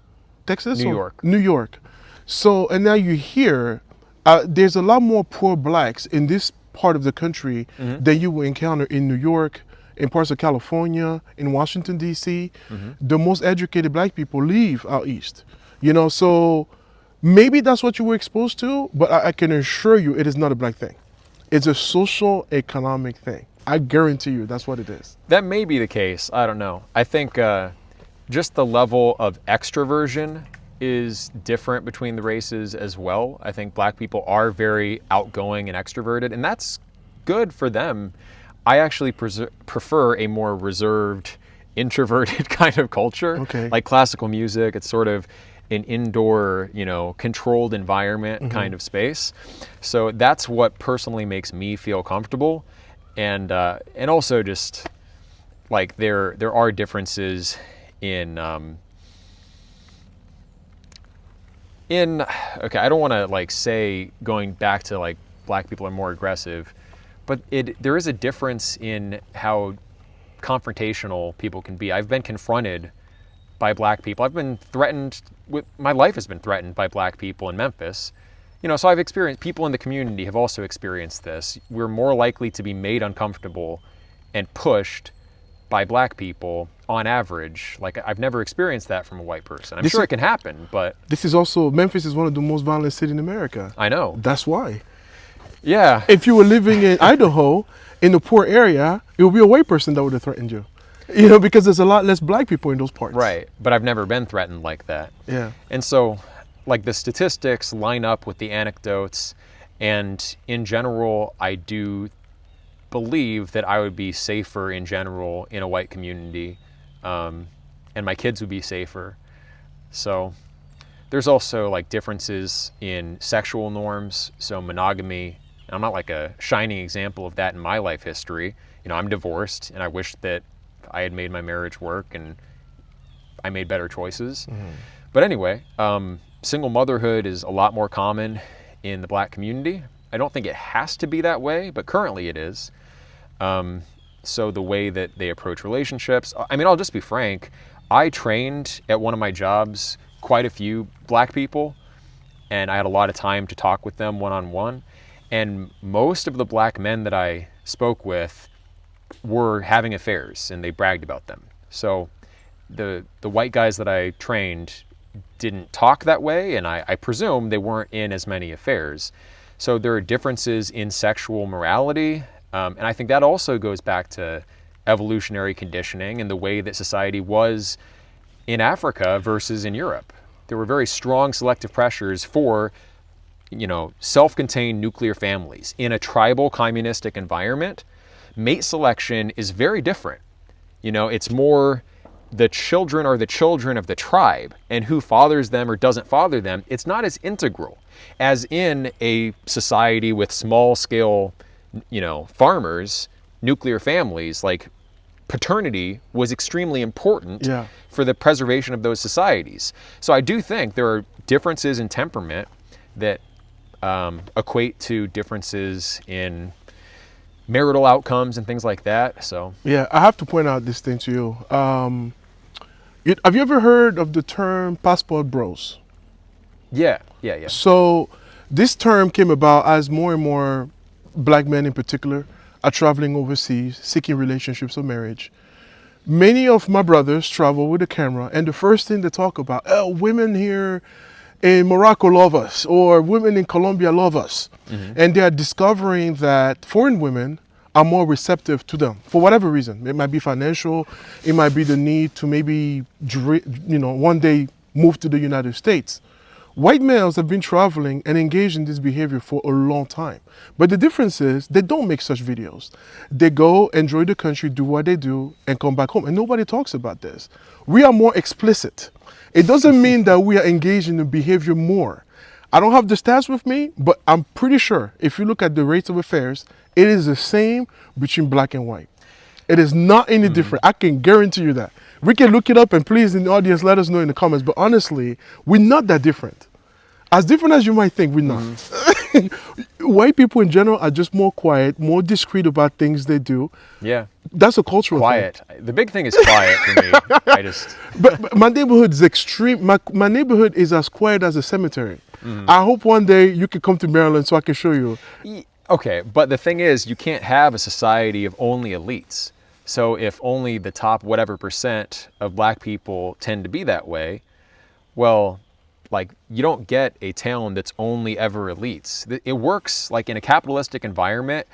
Texas? New York. New York. So, and now you're here. There's a lot more poor blacks in this part of the country than you will encounter in New York, in parts of California, in Washington, D.C. The most educated black people live out east. You know, so maybe that's what you were exposed to, but I can assure you it is not a black thing. It's a social economic thing. I guarantee you that's what it is. That may be the case. I don't know. I think just the level of extroversion is different between the races as well. I think black people are very outgoing and extroverted, and that's good for them. I actually prefer a more reserved, introverted kind of culture. Okay. Like classical music, it's sort of an indoor, you know, controlled environment kind of space. So that's what personally makes me feel comfortable. And also just like there are differences in okay, I don't want to like say going back to like black people are more aggressive, but there is a difference in how confrontational people can be. I've been confronted by black people. I've been threatened my life has been threatened by black people in Memphis. You know, so I've experienced, people in the community have also experienced this. We're more likely to be made uncomfortable and pushed by black people on average. Like, I've never experienced that from a white person. I'm sure it can happen, but This is also, Memphis is one of the most violent cities in America. I know. That's why. Yeah. If you were living in Idaho, in a poor area, it would be a white person that would have threatened you. You know, because there's a lot less black people in those parts. Right. But I've never been threatened like that. Yeah. And so, like, the statistics line up with the anecdotes. And in general, I do believe that I would be safer in general in a white community. And my kids would be safer. So there's also like differences in sexual norms. So monogamy, I'm not like a shining example of that in my life history. You know, I'm divorced, and I wish that I had made my marriage work and I made better choices. But anyway, single motherhood is a lot more common in the black community. I don't think it has to be that way, but currently it is. So the way that they approach relationships, I mean, I'll just be frank. I trained at one of my jobs quite a few black people, and I had a lot of time to talk with them one-on-one. And most of the black men that I spoke with were having affairs, and they bragged about them. So the white guys that I trained didn't talk that way, and I presume they weren't in as many affairs. So there are differences in sexual morality, and I think that also goes back to evolutionary conditioning and the way that society was in Africa versus in Europe. There were very strong selective pressures for, you know, self-contained nuclear families. In a tribal communistic environment, mate selection is very different. You know, it's more the children are the children of the tribe, and who fathers them or doesn't father them, it's not as integral as in a society with small-scale, you know, farmers, nuclear families. Like, paternity was extremely important for the preservation of those societies. So I do think there are differences in temperament that equate to differences in marital outcomes and things like that. So yeah, I have to point out this thing to you. Have you ever heard of the term passport bros? Yeah. So this term came about as more and more black men in particular are traveling overseas, seeking relationships or marriage. Many of my brothers travel with a camera, and the first thing they talk about, oh, women here in Morocco love us, or women in Colombia love us. And they are discovering that foreign women are more receptive to them for whatever reason. It might be financial, it might be the need to maybe, you know, one day move to the United States. White males have been traveling and engaged in this behavior for a long time. But the difference is they don't make such videos. They go, enjoy the country, do what they do, and come back home. And nobody talks about this. We are more explicit. It doesn't mean that we are engaged in the behavior more. I don't have the stats with me, but I'm pretty sure if you look at the rates of affairs, it is the same between black and white. It is not any different. I can guarantee you that. We can look it up, and please, in the audience, let us know in the comments. But honestly, we're not that different. As different as you might think, we're not. White people in general are just more quiet, more discreet about things they do. Yeah. That's a cultural quiet. thing. The big thing is quiet for me. But my neighborhood is extreme. My neighborhood is as quiet as a cemetery. I hope one day you can come to Maryland so I can show you. Okay, but the thing is, you can't have a society of only elites. So if only the top whatever percent of black people tend to be that way, well, like, you don't get a town that's only ever elites. It works like in a capitalistic environment.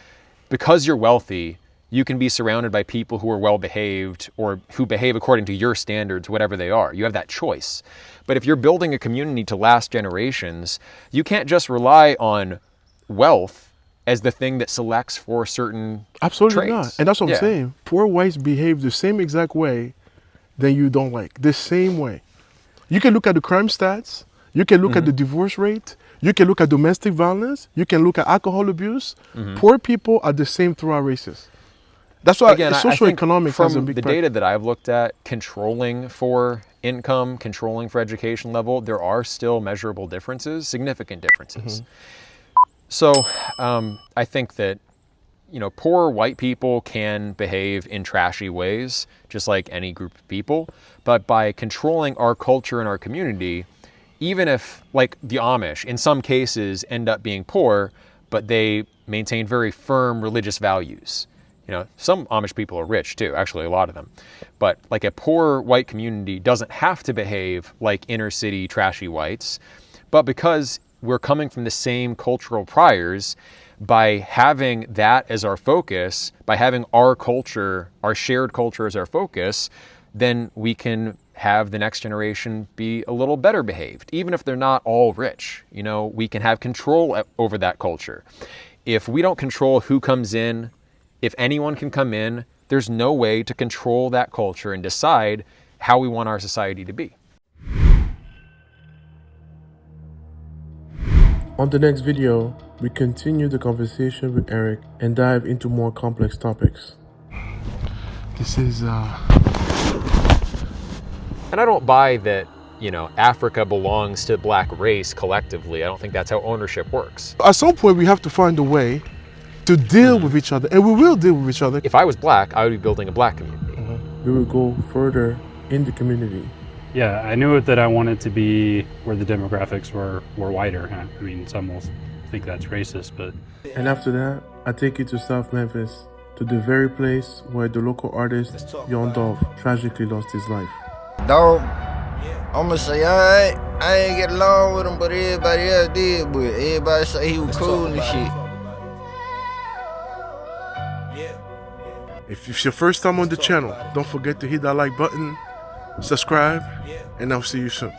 Because you're wealthy, you can be surrounded by people who are well behaved or who behave according to your standards, whatever they are. You have that choice. But if you're building a community to last generations, you can't just rely on wealth as the thing that selects for certain Absolutely traits. not. And that's what I'm saying. Poor whites behave the same exact way that you don't like. The same way. You can look at the crime stats. You can look at the divorce rate. You can look at domestic violence. You can look at alcohol abuse. Poor people are the same throughout races. That's why socioeconomics has a big the data that I've looked at, controlling for income, controlling for education level, there are still measurable differences, significant differences. So I think that, you know, poor white people can behave in trashy ways, just like any group of people. But by controlling our culture and our community, even if, like the Amish, in some cases end up being poor, but they maintain very firm religious values. You know, some Amish people are rich too, actually a lot of them. But like a poor white community doesn't have to behave like inner city trashy whites. But because we're coming from the same cultural priors, by having that as our focus, by having our culture, our shared culture as our focus, then we can have the next generation be a little better behaved, even if they're not all rich. You know, we can have control over that culture. If we don't control who comes in, if anyone can come in, there's no way to control that culture and decide how we want our society to be. On the next video, we continue the conversation with Eric and dive into more complex topics. This is And I don't buy that, you know, Africa belongs to the black race collectively. I don't think that's how ownership works. At some point, we have to find a way to deal with each other, and we will deal with each other. If I was black, I would be building a black community. We will go further in the community. Yeah, I knew that I wanted to be where the demographics were whiter. I mean, some will think that's racist, but... And after that, I take you to South Memphis, to the very place where the local artist, Young Dolph, tragically lost his life. Dog, I'ma say I ain't get along with him, but everybody else did. But everybody say he was cool and shit. If it's your first time on the channel, don't forget to hit that like button, subscribe, and I'll see you soon.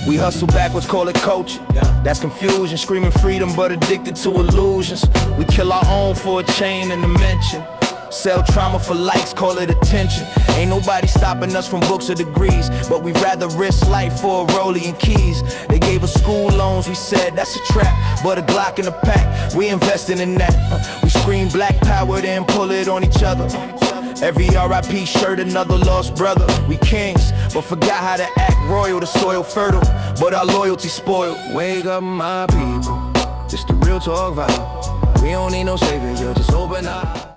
We hustle backwards, call it coaching. That's confusion, screaming freedom, but addicted to illusions. We kill our own for a chain and dimension. Sell trauma for likes, call it attention. Ain't nobody stopping us from books or degrees, but we'd rather risk life for a rollie and keys. They gave us school loans, we said that's a trap, but a Glock in a pack, we invested in that. We scream black power, then pull it on each other. Every RIP shirt, another lost brother. We kings, but forgot how to act royal, the soil fertile, but our loyalty spoiled. Wake up my people, it's the real talk vibe. We don't need no savior, just open up.